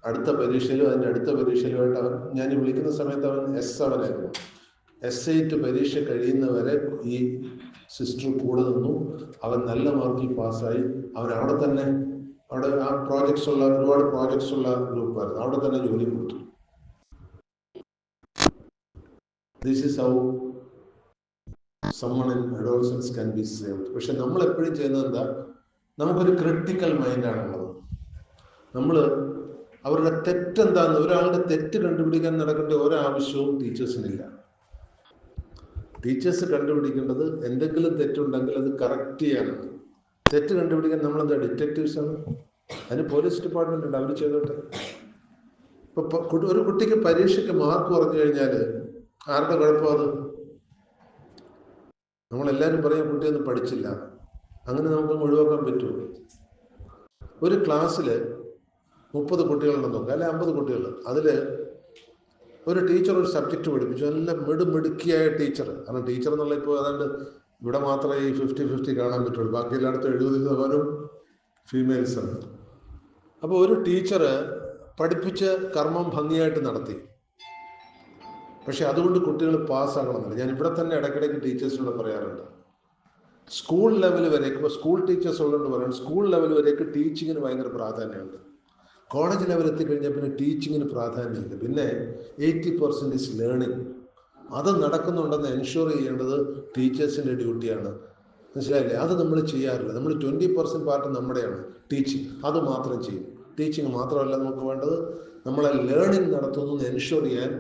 Speaker 1: അടുത്ത പരീക്ഷയിലും അതിൻ്റെ അടുത്ത പരീക്ഷയിലുമായിട്ട് ഞാൻ വിളിക്കുന്ന സമയത്ത് അവൻ S7 ആയിരുന്നു. S8 പരീക്ഷ കഴിയുന്നവരെ ഈ സിസ്റ്റർ കൂടെ നിന്നു. അവൻ നല്ല മാർക്കിൽ പാസ്സായി. അവൻ അവിടെ ആ ഒരുപാട് പ്രോജക്ട്സ് ഉള്ള ഗ്രൂപ്പായിരുന്നു, അവിടെ തന്നെ ജോലി കൊടുത്തു. This is how someone in adolescence can be saved. പക്ഷെ നമ്മൾ എപ്പോഴും ചെയ്യുന്നത് എന്താ? നമുക്കൊരു ക്രിട്ടിക്കൽ മൈൻഡാണുള്ളത്. നമ്മൾ അവരുടെ തെറ്റെന്താന്ന്, ഒരാളുടെ തെറ്റ് കണ്ടുപിടിക്കാൻ നടക്കേണ്ട ഒരാവശ്യവും ടീച്ചേഴ്സിനില്ല. ടീച്ചേഴ്സ് കണ്ടുപിടിക്കേണ്ടത് എന്തെങ്കിലും തെറ്റുണ്ടെങ്കിൽ അത് കറക്റ്റ് ചെയ്യാനാണ്. തെറ്റ് കണ്ടുപിടിക്കാൻ നമ്മളെന്താ ഡിറ്റക്റ്റീവ്സ് ആണ്? അതിന് പോലീസ് ഡിപ്പാർട്ട്മെന്റ് ഉണ്ട്, അവർ ചെയ്തോട്ടെ. ഇപ്പൊ ഒരു കുട്ടിക്ക് പരീക്ഷയ്ക്ക് മാർക്ക് കുറഞ്ഞു കഴിഞ്ഞാൽ ആരുടെ കുഴപ്പം അത്? നമ്മളെല്ലാവരും പറയാം കുട്ടിയൊന്നും പഠിച്ചില്ല. അങ്ങനെ നമുക്ക് ഒഴിവാക്കാൻ പറ്റുമോ? ഒരു ക്ലാസ്സിൽ 30 കുട്ടികളുണ്ടെന്ന് നോക്കുക, അല്ലെ 50 കുട്ടികൾ. അതിൽ ഒരു ടീച്ചർ ഒരു സബ്ജക്റ്റ് പഠിപ്പിച്ചു, നല്ല മിടുക്കിയായ ടീച്ചർ. കാരണം ടീച്ചർ എന്നുള്ള ഇപ്പോൾ ഏതാണ്ട് ഇവിടെ മാത്രമേ ഈ 50-50 കാണാൻ പറ്റുള്ളൂ, ബാക്കി എല്ലായിടത്തും 70% ഫീമെയിൽസാണ്. അപ്പോൾ ഒരു ടീച്ചർ പഠിപ്പിച്ച് കർമ്മം ഭംഗിയായിട്ട് നടത്തി. പക്ഷെ അതുകൊണ്ട് കുട്ടികൾ പാസ്സാകണമെന്നില്ല. ഞാൻ ഇവിടെ തന്നെ ഇടയ്ക്കിടയ്ക്ക് ടീച്ചേഴ്സിനോട് പറയാറുണ്ട്, സ്കൂൾ ലെവൽ വരേക്ക്, ഇപ്പോൾ സ്കൂൾ ടീച്ചേഴ്സ് ഉള്ളതുകൊണ്ട് പറയാം, സ്കൂൾ ലെവൽ വരേക്ക് ടീച്ചിങ്ങിന് ഭയങ്കര പ്രാധാന്യമുണ്ട്. കോളേജ് ലെവൽ എത്തിക്കഴിഞ്ഞാൽ പിന്നെ ടീച്ചിങ്ങിന് പ്രാധാന്യമില്ല. പിന്നെ 80% ഇസ് ലേണിംഗ്. അത് നടക്കുന്നുണ്ടെന്ന് എൻഷുർ ചെയ്യേണ്ടത് ടീച്ചേഴ്സിൻ്റെ ഡ്യൂട്ടിയാണ്. മനസ്സിലായില്ലേ? അത് നമ്മൾ ചെയ്യാറില്ല. നമ്മൾ 20% പാർട്ട് നമ്മുടെയാണ്, ടീച്ചിങ്. അത് മാത്രം ചെയ്യും. ടീച്ചിങ് മാത്രമല്ല നമുക്ക് വേണ്ടത്, നമ്മളെ ലേണിംഗ് നടത്തുന്നു എൻഷുർ ചെയ്യാൻ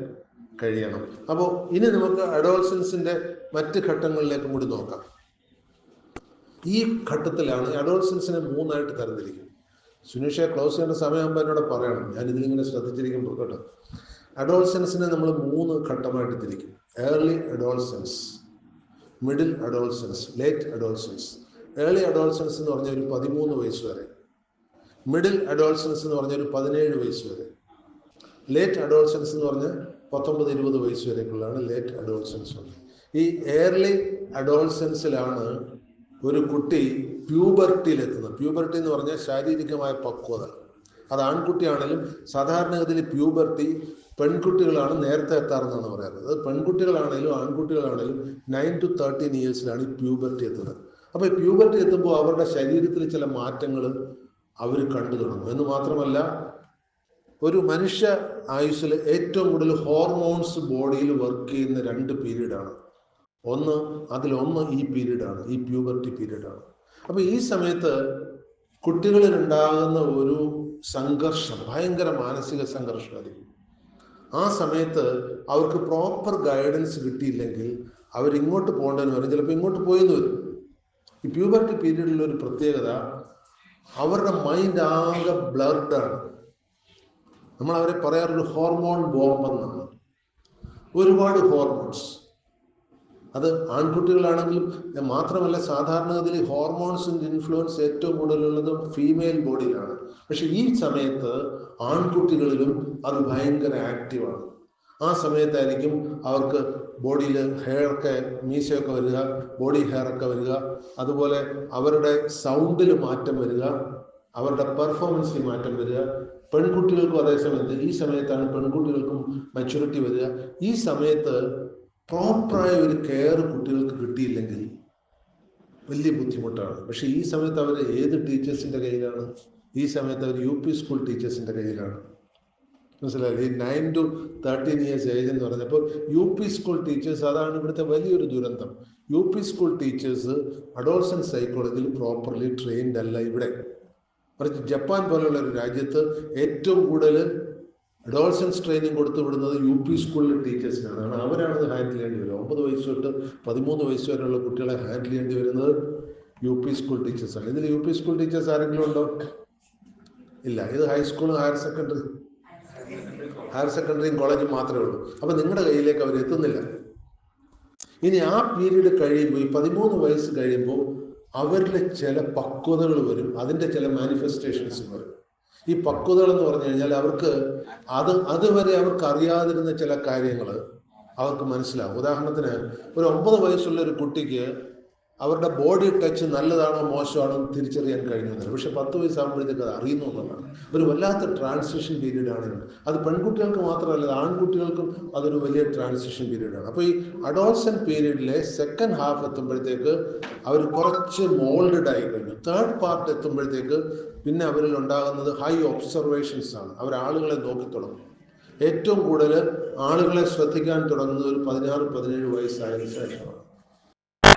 Speaker 1: കഴിയണം. അപ്പോൾ ഇനി നമുക്ക് അഡോൾസൻസിൻ്റെ മറ്റ് ഘട്ടങ്ങളിലേക്കും കൂടി നോക്കാം. ഈ ഘട്ടത്തിലാണ് അഡോൾസൻസിനെ 3ആയിട്ട് തരംതിരിക്കും. സുനീഷയെ ക്ലോസ് ചെയ്യേണ്ട സമയമാകുമ്പോൾ എന്നോട് പറയണം, ഞാൻ ഇതിലിങ്ങനെ ശ്രദ്ധിച്ചിരിക്കുമ്പോൾ കേട്ടോ. അഡോൾസൻസിനെ നമ്മൾ 3 ഘട്ടമായിട്ട് തിരിക്കും. Early adolescence, middle adolescence, late adolescence. Early adolescence എന്ന് പറഞ്ഞാൽ ഒരു 13 വയസ്സ് വരെ, മിഡിൽ അഡോൾസൻസ് എന്ന് പറഞ്ഞാൽ ഒരു 17 വയസ്സ് വരെ, ലേറ്റ് അഡോൾസൻസ് എന്ന് പറഞ്ഞാൽ 19-20 വയസ്സ് വരെക്കുള്ളതാണ് ലേറ്റ് അഡോൾസൻസ്. ഈ ഏർലി അഡോൾസൻസിലാണ് ഒരു കുട്ടി പ്യൂബർട്ടിയിലെത്തുന്നത്. പ്യൂബർട്ടി എന്ന് പറഞ്ഞാൽ ശാരീരികമായ പക്വത. അത് ആൺകുട്ടിയാണെങ്കിലും സാധാരണഗതിയിൽ പ്യൂബർട്ടി പെൺകുട്ടികളാണ് നേരത്തെ എത്താറെന്നാണ് പറയുന്നത്. അത് പെൺകുട്ടികളാണെങ്കിലും ആൺകുട്ടികളാണെങ്കിലും 9 to 13 ഇയേഴ്സിലാണ് ഈ പ്യൂബർട്ടി എത്തുന്നത്. അപ്പോൾ ഈ പ്യൂബർട്ടി എത്തുമ്പോൾ അവരുടെ ശരീരത്തിൽ ചില മാറ്റങ്ങൾ അവർ കണ്ടു തുടങ്ങും. എന്ന് മാത്രമല്ല, ഒരു മനുഷ്യ ആയുസ്സിൽ ഏറ്റവും കൂടുതൽ ഹോർമോൺസ് ബോഡിയിൽ വർക്ക് ചെയ്യുന്ന 2 പീരീഡാണ്. അതിലൊന്ന് ഈ പീരീഡാണ്, ഈ പ്യൂബർട്ടി പീരീഡാണ്. അപ്പോൾ ഈ സമയത്ത് കുട്ടികളിലുണ്ടാകുന്ന ഒരു സംഘർഷം, ഭയങ്കര മാനസിക സംഘർഷമായിരിക്കും. ആ സമയത്ത് അവർക്ക് പ്രോപ്പർ ഗൈഡൻസ് കിട്ടിയില്ലെങ്കിൽ അവരിങ്ങോട്ട് പോകേണ്ടതെന്ന് പറയും, ചിലപ്പോൾ ഇങ്ങോട്ട് പോയെന്ന് വരും. ഈ പ്യൂബർട്ടി പീരീഡിലൊരു പ്രത്യേകത, അവരുടെ മൈൻഡ് ആകെ ബ്ലർഡാണ്. നമ്മൾ അവരെ പറയാറൊരു ഹോർമോൺ ബോംബെന്നാണ്. ഒരുപാട് ഹോർമോൺസ്. അത് ആൺകുട്ടികളാണെങ്കിലും മാത്രമല്ല, സാധാരണഗതിയിൽ ഹോർമോൺസിൻ്റെ ഇൻഫ്ലുവൻസ് ഏറ്റവും കൂടുതലുള്ളത് ഫീമെയിൽ ബോഡിയിലാണ്. പക്ഷെ ഈ സമയത്ത് ആൺകുട്ടികളിലും അത് ഭയങ്കര ആക്റ്റീവാണ്. ആ സമയത്തായിരിക്കും അവർക്ക് ബോഡിയിൽ ഹെയറൊക്കെ, മീശയൊക്കെ വരിക, ബോഡി ഹെയറൊക്കെ വരിക, അതുപോലെ അവരുടെ സൗണ്ടിൽ മാറ്റം വരിക, അവരുടെ പെർഫോമൻസിൽ മാറ്റം വരിക. പെൺകുട്ടികൾക്കും അതേ സമയത്ത് ഈ സമയത്താണ് പെൺകുട്ടികൾക്കും മെച്യൂരിറ്റി വരിക. ഈ സമയത്ത് പ്രോപ്പറായ ഒരു കെയർ കുട്ടികൾക്ക് കിട്ടിയില്ലെങ്കിൽ വലിയ ബുദ്ധിമുട്ടാണ്. പക്ഷെ ഈ സമയത്ത് അവർ ഏത് ടീച്ചേഴ്സിൻ്റെ കയ്യിലാണ്? ഈ സമയത്ത് അവർ UP സ്കൂൾ ടീച്ചേഴ്സിൻ്റെ കയ്യിലാണ്. മനസ്സിലായില്ലേ? ഈ 9 to 13 ഇയേഴ്സ് ഏജ് എന്ന് പറഞ്ഞപ്പോൾ UP സ്കൂൾ ടീച്ചേഴ്സ്, അതാണ് ഇവിടുത്തെ വലിയൊരു ദുരന്തം. UP സ്കൂൾ ടീച്ചേഴ്സ് അഡോൾസൻറ്റ് സൈക്കോളജിയിൽ പ്രോപ്പർലി ട്രെയിൻഡ് അല്ല ഇവിടെ. മറിച്ച് ജപ്പാൻ പോലുള്ള ഒരു രാജ്യത്ത് ഏറ്റവും കൂടുതൽ അഡോൾസൻസ് ട്രെയിനിങ് കൊടുത്തു വിടുന്നത് UP സ്കൂളിലെ ടീച്ചേഴ്സിനാണ്. അവരാണത് ഹാൻഡിൽ ചെയ്യേണ്ടി വരും. 9 വയസ്സ് തൊട്ട് 13 വയസ്സ് വരെയുള്ള കുട്ടികളെ ഹാൻഡിൽ ചെയ്യേണ്ടി വരുന്നത് UP സ്കൂൾ ടീച്ചേഴ്സാണ്. ഇതിൽ UP സ്കൂൾ ടീച്ചേഴ്സ് ആരെങ്കിലും ഉണ്ടോ? ഇല്ല. ഇത് ഹൈസ്കൂളും ഹയർ സെക്കൻഡറിയും കോളേജും മാത്രമേ ഉള്ളൂ. അപ്പം നിങ്ങളുടെ കയ്യിലേക്ക് അവർ എത്തുന്നില്ല. ഇനി ആ പീരീഡ് കഴിയുമ്പോൾ, ഈ 13 വയസ്സ് കഴിയുമ്പോൾ അവരിൽ ചില പക്വതകൾ വരും, അതിൻ്റെ ചില മാനിഫെസ്റ്റേഷൻസ് വരും. ഈ പക്വതകൾ എന്ന് പറഞ്ഞു കഴിഞ്ഞാൽ അവർക്ക് അതുവരെ അവർക്ക് അറിയാതിരുന്ന ചില കാര്യങ്ങൾ അവർക്ക് മനസ്സിലാവും. ഉദാഹരണത്തിന്, ഒരു 9 വയസ്സുള്ള ഒരു കുട്ടിക്ക് അവരുടെ ബോഡി ടച്ച് നല്ലതാണോ മോശമാണോ തിരിച്ചറിയാൻ കഴിഞ്ഞില്ല. പക്ഷെ 10 വയസ്സാകുമ്പോഴത്തേക്ക് അത് അറിയുന്നു എന്നുള്ളതാണ്. ഒരു വല്ലാത്ത ട്രാൻസിഷൻ പീരീഡാണ്. അത് പെൺകുട്ടികൾക്ക് മാത്രമല്ല, ആൺകുട്ടികൾക്കും അതൊരു വലിയ ട്രാൻസിഷൻ പീരീഡാണ്. അപ്പോൾ ഈ അഡോൾസെന്റ് പീരീഡിലെ സെക്കൻഡ് ഹാഫ് എത്തുമ്പോഴത്തേക്ക് അവർ കുറച്ച് മോൾഡഡ് ആയി കഴിഞ്ഞു. തേർഡ് പാർട്ട് എത്തുമ്പോഴത്തേക്ക് പിന്നെ അവരിൽ ഉണ്ടാകുന്നത് ഹൈ ഒബ്സർവേഷൻസ് ആണ്. അവർ ആളുകളെ നോക്കി തുടങ്ങും. ഏറ്റവും കൂടുതൽ ആളുകളെ ശ്രദ്ധിക്കാൻ തുടങ്ങുന്നത് ഒരു 16-17 വയസ്സായതിനു ശേഷമാണ്.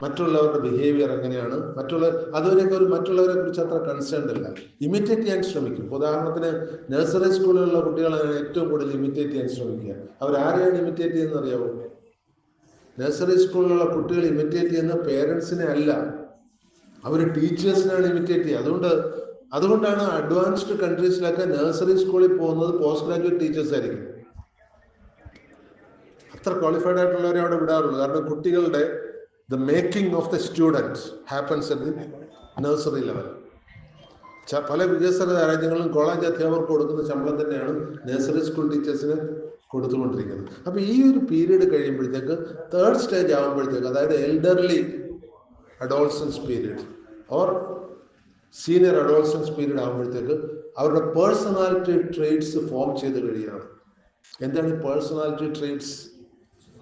Speaker 1: മറ്റുള്ളവരുടെ ബിഹേവിയർ എങ്ങനെയാണ്, അതുവരെയൊക്കെ ഒരു മറ്റുള്ളവരെ കുറിച്ച് അത്ര കൺസേൺഡ് അല്ല. ഇമിറ്റേറ്റ് ചെയ്യാൻ ശ്രമിക്കും. ഉദാഹരണത്തിന്, നഴ്സറി സ്കൂളിലുള്ള കുട്ടികളാണ് ഏറ്റവും കൂടുതൽ ഇമിറ്റേറ്റ് ചെയ്യാൻ ശ്രമിക്കുക. അവരാരെയാണ് ഇമിറ്റേറ്റ് ചെയ്യുന്നത് അറിയാമോ? നഴ്സറി സ്കൂളിലുള്ള കുട്ടികൾ ഇമിറ്റേറ്റ് ചെയ്യുന്ന പേരൻസിനെ അല്ല, അവർ ടീച്ചേഴ്സിനാണ് ഇമിറ്റേറ്റ് ചെയ്യുക. അതുകൊണ്ടാണ് അഡ്വാൻസ്ഡ് കൺട്രീസിലൊക്കെ നഴ്സറി സ്കൂളിൽ പോകുന്നത് പോസ്റ്റ് ഗ്രാജുവേറ്റ് ടീച്ചേഴ്സ് ആയിരിക്കും. അത്ര ക്വാളിഫൈഡ് ആയിട്ടുള്ളവരെ അവിടെ വിടാറുള്ളൂ. കാരണം കുട്ടികളുടെ the making of the student happens at the nursery level. പല വികസന രാജ്യങ്ങളിലും കോളേജ് അധ്യാപകർക്ക് കൊടുക്കുന്ന ശമ്പളം തന്നെയാണ് നഴ്സറി സ്കൂൾ ടീച്ചേഴ്സിന് കൊടുത്തുകൊണ്ടിരിക്കുന്നത്. അപ്പോൾ ഈ ഒരു പീരീഡ് കഴിയുമ്പോഴത്തേക്ക് തേർഡ് സ്റ്റേജ് ആകുമ്പോഴത്തേക്ക്, അതായത് elderly adolescence period or senior adolescence period ആകുമ്പോഴത്തേക്ക് അവരുടെ പേഴ്സണാലിറ്റി ട്രേറ്റ്സ് ഫോം ചെയ്ത് കഴിയുകയാണ്. എന്താണ് ഈ പേഴ്സണാലിറ്റി ട്രേറ്റ്സ്?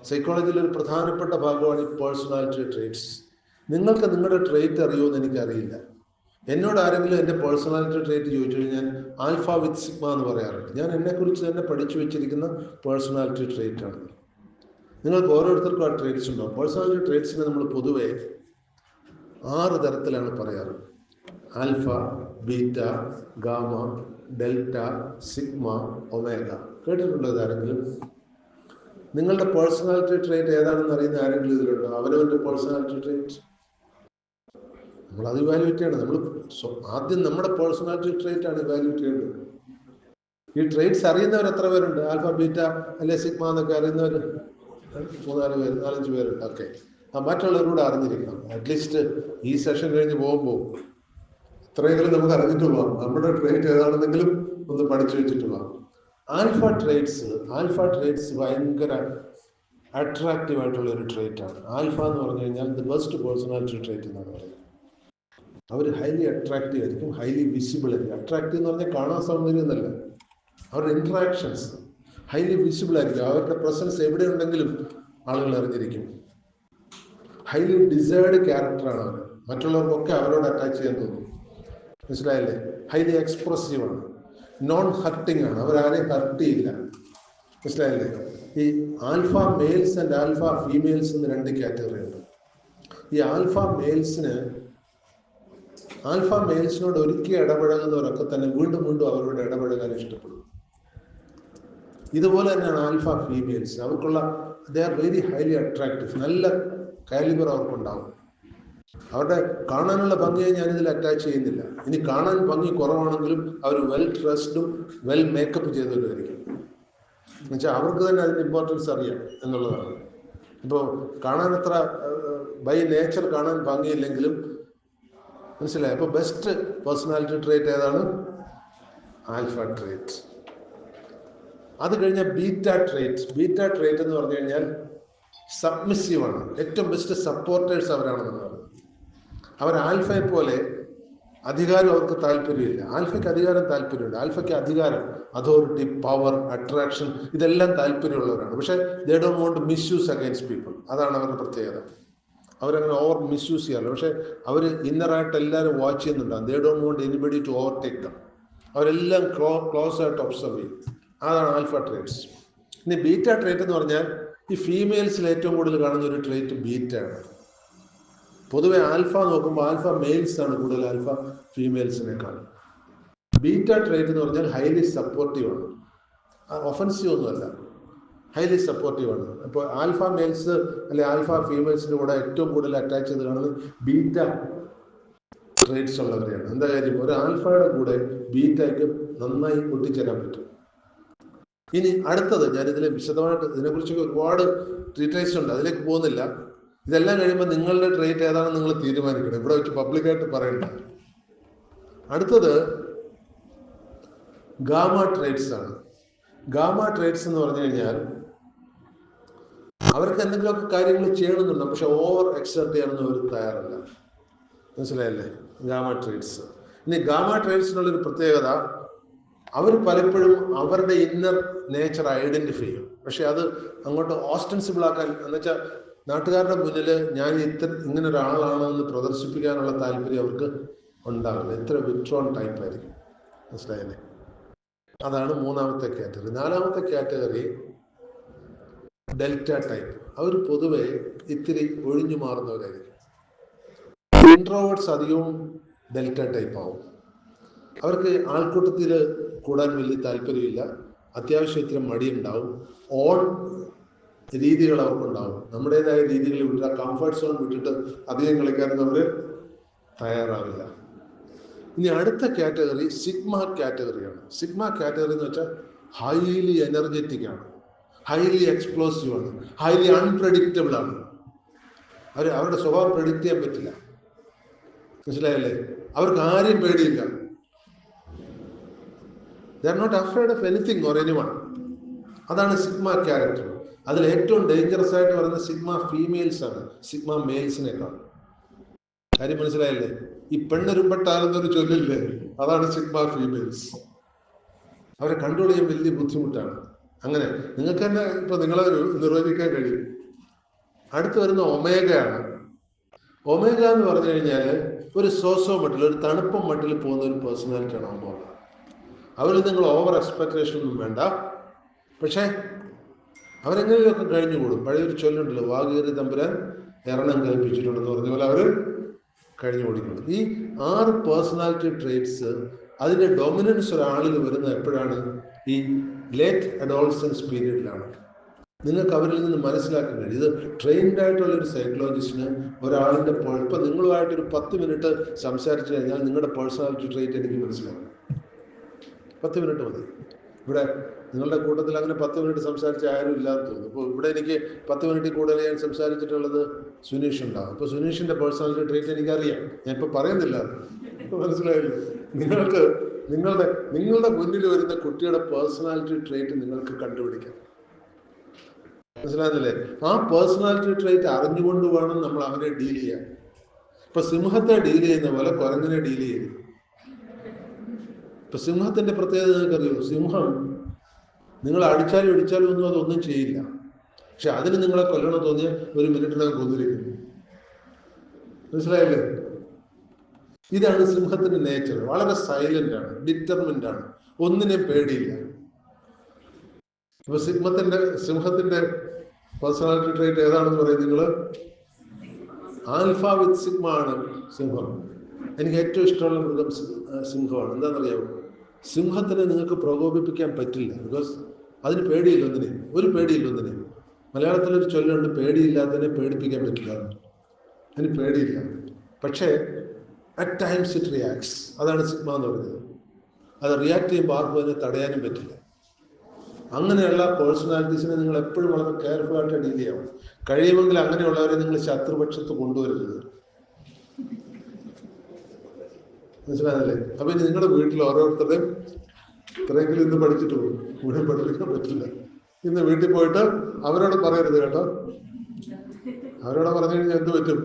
Speaker 1: സൈക്കോളജിയിൽ ഒരു പ്രധാനപ്പെട്ട ഭാഗമാണ് ഈ പേഴ്സണാലിറ്റി ട്രേറ്റ്സ്. നിങ്ങൾക്ക് നിങ്ങളുടെ ട്രേറ്റ് അറിയുമെന്ന് എനിക്കറിയില്ല. എന്നോട് ആരെങ്കിലും എൻ്റെ പേഴ്സണാലിറ്റി ട്രേറ്റ് ചോദിച്ചു കഴിഞ്ഞാൽ ആൽഫ വിത്ത് സിഗ്മ എന്ന് പറയാറുണ്ട്. ഞാൻ എന്നെക്കുറിച്ച് തന്നെ പഠിച്ചു വെച്ചിരിക്കുന്ന പേഴ്സണാലിറ്റി ട്രേറ്റ് ആണ്. നിങ്ങൾക്ക് ഓരോരുത്തർക്കും ആ ട്രേറ്റ്സ് ഉണ്ടാവും. പേഴ്സണാലിറ്റി ട്രേറ്റ്സിനെ നമ്മൾ പൊതുവെ 6 തരത്തിലാണ് പറയാറ്: alpha, beta, gamma, delta, sigma, omega. കേട്ടിട്ടുണ്ടോ ഇതാരെങ്കിലും? നിങ്ങളുടെ പേഴ്സണാലിറ്റി ട്രേറ്റ് ഏതാണെന്ന് അറിയുന്ന ആരെങ്കിലും ഇതിലുണ്ടോ? അവനവൻ്റെ പേഴ്സണാലിറ്റി ട്രേറ്റ് നമ്മളത് ഇവാലുവേറ്റ് ചെയ്യണം. നമ്മൾ ആദ്യം നമ്മുടെ പേഴ്സണാലിറ്റി ട്രേറ്റ് ആണ് ഇവാലുവേറ്റ് ചെയ്യേണ്ടത്. ഈ ട്രേറ്റ്സ് അറിയുന്നവർ എത്ര പേരുണ്ട്? ആൽഫ, ബീറ്റ, അല്ലെ സിഗ്മ എന്നൊക്കെ അറിയുന്നവർ 3-4 പേര്, 4-5 പേരുണ്ട്. ഓക്കെ, മറ്റുള്ളവരോട് അറിഞ്ഞിരിക്കണം. അറ്റ്ലീസ്റ്റ് ഈ സെഷൻ കഴിഞ്ഞ് പോകുമ്പോൾ ഇത്രയെങ്കിലും നമുക്ക് അറിഞ്ഞിട്ട് പോകാം, നമ്മുടെ ട്രേറ്റ് ഏതാണെന്നെങ്കിലും ഒന്ന് പഠിച്ചു വെച്ചിട്ട് പോകാം. ആൽഫ ട്രേറ്റ്സ് ഭയങ്കര അട്രാക്റ്റീവ് ആയിട്ടുള്ള ഒരു ട്രേറ്റ് ആണ്. ആൽഫ എന്ന് പറഞ്ഞു കഴിഞ്ഞാൽ ദി ബെസ്റ്റ് പേഴ്സണാലിറ്റി ട്രേറ്റ് എന്നാണ് പറയുന്നത്. അവർ ഹൈലി അട്രാക്റ്റീവ് ആയിരിക്കും, ഹൈലി വിസിബിൾ ആയിരിക്കും. അട്രാക്റ്റീവ് എന്ന് പറഞ്ഞാൽ കാണാൻ സൗന്ദര്യം എന്നല്ല, അവരുടെ ഇൻട്രാക്ഷൻസ് ഹൈലി വിസിബിൾ ആയിരിക്കും. അവരുടെ പ്രസൻസ് എവിടെ ഉണ്ടെങ്കിലും ആളുകൾ അറിഞ്ഞിരിക്കും. ഹൈലി ഡിസേർഡ് ക്യാരക്ടറാണ് അവർ. മറ്റുള്ളവർക്കൊക്കെ അവരോട് അറ്റാച്ച് ചെയ്യാൻ തോന്നും. മനസ്സിലായല്ലേ? ഹൈലി എക്സ്പ്രസീവ് ആണ്, നോൺ ഹർട്ടിങ് ആണ്, അവരാരെയും ഹർട്ട് ചെയ്യില്ല. മനസ്സിലായല്ലേ? ഈ alpha males and alpha females എന്ന് 2 കാറ്റഗറി ഉണ്ട്. ഈ ആൽഫ മെയിൽസിനോട് ഒരിക്കൽ ഇടപഴകുന്നവരൊക്കെ തന്നെ വീണ്ടും വീണ്ടും അവരോട് ഇടപഴകാൻ ഇഷ്ടപ്പെടും. ഇതുപോലെ തന്നെയാണ് ആൽഫ ഫീമെയിൽസ്. അവർക്കുള്ള they are very highly attractive. നല്ല കാലിബർ അവർക്കുണ്ടാവും. അവരുടെ കാണാനുള്ള ഭംഗിയെ ഞാനിതിൽ അറ്റാച്ച് ചെയ്യുന്നില്ല. ഇനി കാണാൻ ഭംഗി കുറവാണെങ്കിലും അവർ വെൽ ഡ്രസ്ഡും വെൽ മേക്കപ്പ് ചെയ്തവരായിരിക്കും. എന്നുവെച്ചാൽ അവർക്ക് തന്നെ അതിൻ്റെ ഇമ്പോർട്ടൻസ് അറിയാം എന്നുള്ളതാണ്. ഇപ്പോൾ കാണാൻ അത്ര ബൈ നേച്ചർ കാണാൻ ഭംഗിയില്ലെങ്കിലും മനസ്സിലായി. അപ്പോൾ ബെസ്റ്റ് പേഴ്സണാലിറ്റി ട്രേറ്റ് ഏതാണ്? Alpha trait. അത് കഴിഞ്ഞാൽ ബീറ്റ ട്രേറ്റ് എന്ന് പറഞ്ഞു കഴിഞ്ഞാൽ സബ്മിസീവ് ആണ്. ഏറ്റവും ബെസ്റ്റ് സപ്പോർട്ടേഴ്സ് അവരാണെന്ന് പറയുന്നത്. അവർ ആൽഫയെ പോലെ അധികാരം അവർക്ക് താല്പര്യമില്ല. ആൽഫയ്ക്ക് അധികാരം താല്പര്യമുണ്ട്. ആൽഫയ്ക്ക് അധികാരം, അതോറിറ്റി, പവർ, അട്രാക്ഷൻ ഇതെല്ലാം താല്പര്യമുള്ളവരാണ്. പക്ഷേ ദേ don't won't misuse against people. അതാണ് അവരുടെ പ്രത്യേകത. അവരങ്ങനെ ഓവർ മിസ്യൂസ് ചെയ്യാറില്ല. പക്ഷേ അവർ ഇന്നറായിട്ട് എല്ലാവരും വാച്ച് ചെയ്യുന്നുണ്ടാകും. They don't want anybody to overtake them. അവരെല്ലാം ക്ലോസ് ആയിട്ട് ഒബ്സർവ് ചെയ്യും. അതാണ് ആൽഫ ട്രേറ്റ്സ്. ഇനി ബീറ്റ ട്രേറ്റ് എന്ന് പറഞ്ഞാൽ ഈ ഫീമെയിൽസിൽ ഏറ്റവും കൂടുതൽ കാണുന്ന ഒരു ട്രേറ്റ് ബീറ്റ ആണ്. പൊതുവെ ആൽഫ നോക്കുമ്പോൾ ആൽഫ മെയിൽസ് ആണ് കൂടുതൽ ആൽഫ ഫീമെയിൽസിനേക്കാൾ. ബീറ്റ ട്രേറ്റ് എന്ന് പറഞ്ഞാൽ ഹൈലി സപ്പോർട്ടീവ് ആണ്. ഒഫൻസീവ് ഒന്നുമല്ല, ഹൈലി സപ്പോർട്ടീവ് ആണ്. അപ്പോൾ ആൽഫ മെയിൽസ് അല്ലെ ആൽഫ ഫീമെയിൽസിൻ്റെ കൂടെ ഏറ്റവും കൂടുതൽ അറ്റാച്ച് ചെയ്ത് കാണുന്നത് ബീറ്റ ട്രേറ്റ്സ് ഉള്ളവരെയാണ്. എന്താ കാര്യം? ഒരു ആൽഫയുടെ കൂടെ ബീറ്റയ്ക്ക് നന്നായി ഒട്ടിച്ചേരാൻ പറ്റും. ഇനി അടുത്തത്, ഞാനിതിൽ വിശദമായിട്ട് ഇതിനെക്കുറിച്ചൊക്കെ ഒരുപാട് ഡീറ്റെയിൽസ് ഉണ്ട്, അതിലേക്ക് പോകുന്നില്ല. ഇതെല്ലാം കഴിയുമ്പോൾ നിങ്ങളുടെ ട്രേറ്റ് ഏതാണെന്ന് നിങ്ങൾ തീരുമാനിക്കണം. ഇവിടെ വെച്ച് പബ്ലിക്കായിട്ട് പറയണ്ട. അടുത്തത് ഗാമ ട്രേറ്റ്സ് ആണ്. ഗാമ ട്രേറ്റ്സ് എന്ന് പറഞ്ഞു കഴിഞ്ഞാൽ അവർക്ക് എന്തെങ്കിലുമൊക്കെ കാര്യങ്ങൾ ചെയ്യണമെന്നുണ്ട്, പക്ഷെ ഓവർ എക്സെർട്ട് ചെയ്യാനൊന്നും അവർ തയ്യാറല്ല. മനസ്സിലായല്ലേ? Gamma traits. ഇനി ഗാമ ട്രേറ്റ്സിനുള്ളൊരു പ്രത്യേകത, അവർ പലപ്പോഴും അവരുടെ ഇന്നർ നേച്ചർ ഐഡന്റിഫൈ ചെയ്യും. പക്ഷെ അത് അങ്ങോട്ട് ഓസ്റ്റൻസിബിൾ ആക്കാൻ, എന്നുവെച്ചാൽ നാട്ടുകാരുടെ മുന്നിൽ ഞാൻ ഇങ്ങനെ ഒരാളാണെന്ന് പ്രദർശിപ്പിക്കാനുള്ള താല്പര്യം അവർക്ക് ഉണ്ടാവില്ല. ഇത്ര വിട്രോൺ ടൈപ്പ് ആയിരിക്കും. മനസ്സിലായല്ലേ? അതാണ് 3ാമത്തെ കാറ്റഗറി. 4ാമത്തെ കാറ്റഗറി ഡെൽറ്റ ടൈപ്പ്. അവർ പൊതുവെ ഇത്തിരി ഒഴിഞ്ഞു മാറുന്നവരായിരിക്കും. ഇൻട്രോവേർട്സ് അധികവും ഡെൽറ്റ ടൈപ്പ് ആവും. അവർക്ക് ആൾക്കൂട്ടത്തിൽ കൂടാൻ വലിയ താല്പര്യമില്ല. അത്യാവശ്യം ഇത്തിരി മടിയുണ്ടാവും. ഓൺ രീതികൾ അവർക്കുണ്ടാവും. നമ്മുടേതായ രീതികളിൽ വിട്ടിട്ട് ആ കംഫർട്ട് സോൺ വിട്ടിട്ട് അധികം കളിക്കാനൊന്നും അവർ തയ്യാറാവില്ല. ഇനി അടുത്ത കാറ്റഗറി സിഗ്മ കാറ്റഗറിയാണ്. സിഗ്മ കാറ്റഗറി എന്ന് വെച്ചാൽ ഹൈലി എനർജറ്റിക് ആണ്, ഹൈലി എക്സ്പ്ലോസീവ് ആണ്, ഹൈലി അൺപ്രഡിക്റ്റബിൾ ആണ്. അവരുടെ സ്വഭാവം പ്രെഡിക്റ്റ് ചെയ്യാൻ പറ്റില്ല. മനസ്സിലായല്ലേ? അവർക്ക് ആരെയും പേടിയില്ല. They are not afraid of anything or anyone. അതാണ് സിഗ്മ ക്യാരക്ടർ. അതിൽ ഏറ്റവും ഡേഞ്ചറസ് ആയിട്ട് പറയുന്നത് സിഗ്മ ഫീമെയിൽസ് ആണ്, സിഗ്മ മെയിൽസിനേക്കാൾ. കാര്യം മനസ്സിലായല്ലേ? ഈ പെണ്ണൊരുമ്പെട്ടാലെന്നൊരു ചൊല്ലില്ലേ, അതാണ് സിഗ്മ ഫീമെയിൽസ്. അവരെ കൺട്രോൾ ചെയ്യാൻ വലിയ ബുദ്ധിമുട്ടാണ്. അങ്ങനെ നിങ്ങൾക്ക് തന്നെ ഇപ്പൊ നിങ്ങളെ നിർവചിക്കാൻ കഴിയും. അടുത്ത് വരുന്ന ഒമേഗയാണ്. ഒമേഗ എന്ന് പറഞ്ഞു കഴിഞ്ഞാൽ ഒരു സോസോ മട്ടിൽ, ഒരു തണുപ്പം മട്ടിൽ പോകുന്ന ഒരു പേഴ്സണാലിറ്റിയാണ് ഒമേഗ. അവരിൽ നിങ്ങൾ ഓവർ എക്സ്പെക്ടേഷൻ ഒന്നും വേണ്ട. പക്ഷേ അവരെങ്ങനെയൊക്കെ കഴിഞ്ഞുകൂടും. പഴയൊരു ചൊല്ലുണ്ടല്ലോ, വാകേറി തമ്പുരാൻ എറണം കൽപ്പിച്ചിട്ടുണ്ടെന്ന് പറഞ്ഞ പോലെ അവർ കഴിഞ്ഞു കൂടിക്കൊള്ളും. ഈ 6 പേഴ്സണാലിറ്റി ട്രേറ്റ്സ്, അതിൻ്റെ ഡൊമിനൻസ് ഒരാളിൽ വരുന്നത് എപ്പോഴാണ്? ഈ ലേറ്റ് അഡോളസൻസ് പീരീഡിലാണ്. നിങ്ങൾക്ക് അവരിൽ നിന്ന് മനസ്സിലാക്കാൻ കഴിയും. ഇത് ട്രെയിൻഡ് ആയിട്ടുള്ളൊരു സൈക്കോളജിസ്റ്റിന് ഒരാളിൻ്റെ ഇപ്പം നിങ്ങളുമായിട്ടൊരു 10 മിനിറ്റ് സംസാരിച്ചു കഴിഞ്ഞാൽ നിങ്ങളുടെ പേഴ്സണാലിറ്റി ട്രേറ്റ് എനിക്ക് മനസ്സിലാക്കും. 10 മിനിറ്റ് മതി. ഇവിടെ നിങ്ങളുടെ കൂട്ടത്തിൽ അങ്ങനെ 10 മിനിറ്റ് സംസാരിച്ച ആരും ഇല്ലാന്ന് തോന്നുന്നു. അപ്പോൾ ഇവിടെ എനിക്ക് 10 മിനിറ്റ് കൂടുതൽ ഞാൻ സംസാരിച്ചിട്ടുള്ളത് സുനീഷ് ഉണ്ടാകും. ഇപ്പോൾ സുനീഷിൻ്റെ പേഴ്സണാലിറ്റി ട്രേറ്റ് എനിക്കറിയാം, ഞാൻ ഇപ്പോൾ പറയുന്നില്ല, മനസ്സിലായില്ലേ? നിങ്ങൾക്ക് നിങ്ങളുടെ മുന്നിൽ വരുന്ന കുട്ടിയുടെ പേഴ്സണാലിറ്റി ട്രേറ്റ് നിങ്ങൾക്ക് കണ്ടുപിടിക്കാം. മനസ്സിലാകുന്നില്ലേ? ആ പേഴ്സണാലിറ്റി ട്രേറ്റ് അറിഞ്ഞുകൊണ്ട് വേണം നമ്മൾ അവനെ ഡീൽ ചെയ്യാൻ. ഇപ്പൊ സിംഹത്തെ ഡീൽ ചെയ്യുന്ന പോലെ കുരങ്ങനെ ഡീൽ ചെയ്തു. ഇപ്പൊ സിംഹത്തിന്റെ പ്രത്യേകത നിങ്ങൾക്കറിയോ? സിംഹം നിങ്ങൾ അടിച്ചാലും ഇടിച്ചാലും ഒന്നും അതൊന്നും ചെയ്യില്ല. പക്ഷെ അതിന് നിങ്ങളെ കൊല്ലണം തോന്നിയാൽ 1 മിനിറ്റിനകം കൊന്നിരിക്കുന്നു. മനസ്സിലായില്ലേ? ഇതാണ് സിംഹത്തിന്റെ നേച്ചർ. വളരെ സൈലന്റ് ആണ്, ഡിറ്റർമിൻഡ് ആണ്, ഒന്നിനെയും പേടിയില്ല. ഇപ്പൊ സിംഹത്തിന്റെ പേഴ്സണാലിറ്റി ട്രേറ്റ് ഏതാണെന്ന് പറയും നിങ്ങൾ? ആൽഫ വിത്ത് സിഗ്മ ആണ് സിംഹം. എനിക്ക് ഏറ്റവും ഇഷ്ടമുള്ള മൃഗം സിംഹമാണ്. എന്താണെന്നറിയാമോ? സിംഹത്തിനെ നിങ്ങൾക്ക് പ്രകോപിപ്പിക്കാൻ പറ്റില്ല. ബിക്കോസ് അതിന് പേടിയില്ല, ഒന്നിനെ, ഒരു പേടിയില്ല ഒന്നിനെ. മലയാളത്തിലൊരു ചൊല്ലുണ്ട്, പേടിയില്ലാത്തതിനെ പേടിപ്പിക്കാൻ പറ്റില്ല. അതിന് പേടിയില്ല, പക്ഷേ അറ്റ് ടൈംസ് ഇറ്റ് റിയാക്ട്സ്. അതാണ് സിഗ്മ എന്ന് പറയുന്നത്. അത് റിയാക്ട് ചെയ്യുമ്പോൾ ആർക്കും അതിനെ തടയാനും പറ്റില്ല. അങ്ങനെയുള്ള പേഴ്സണാലിറ്റീസിനെ നിങ്ങൾ എപ്പോഴും വളരെ കെയർഫുൾ ആയിട്ട് ഡീൽ ചെയ്യണം. കഴിയുമെങ്കിൽ അങ്ങനെയുള്ളവരെ നിങ്ങൾ ശത്രുപക്ഷത്ത് കൊണ്ടുവരരുത്. മനസ്സിലായല്ലേ? അപ്പൊ ഇനി നിങ്ങളുടെ വീട്ടിൽ ഓരോരുത്തരുടെയും ഇത്രയെങ്കിലും ഇന്ന് പഠിച്ചിട്ട് പോകും. മുഴുവൻ പഠിപ്പിക്കാൻ പറ്റില്ല. ഇന്ന് വീട്ടിൽ പോയിട്ട് അവരോട് പറയരുത് കേട്ടോ. അവരോട് പറഞ്ഞു കഴിഞ്ഞാൽ എന്ത് പറ്റും?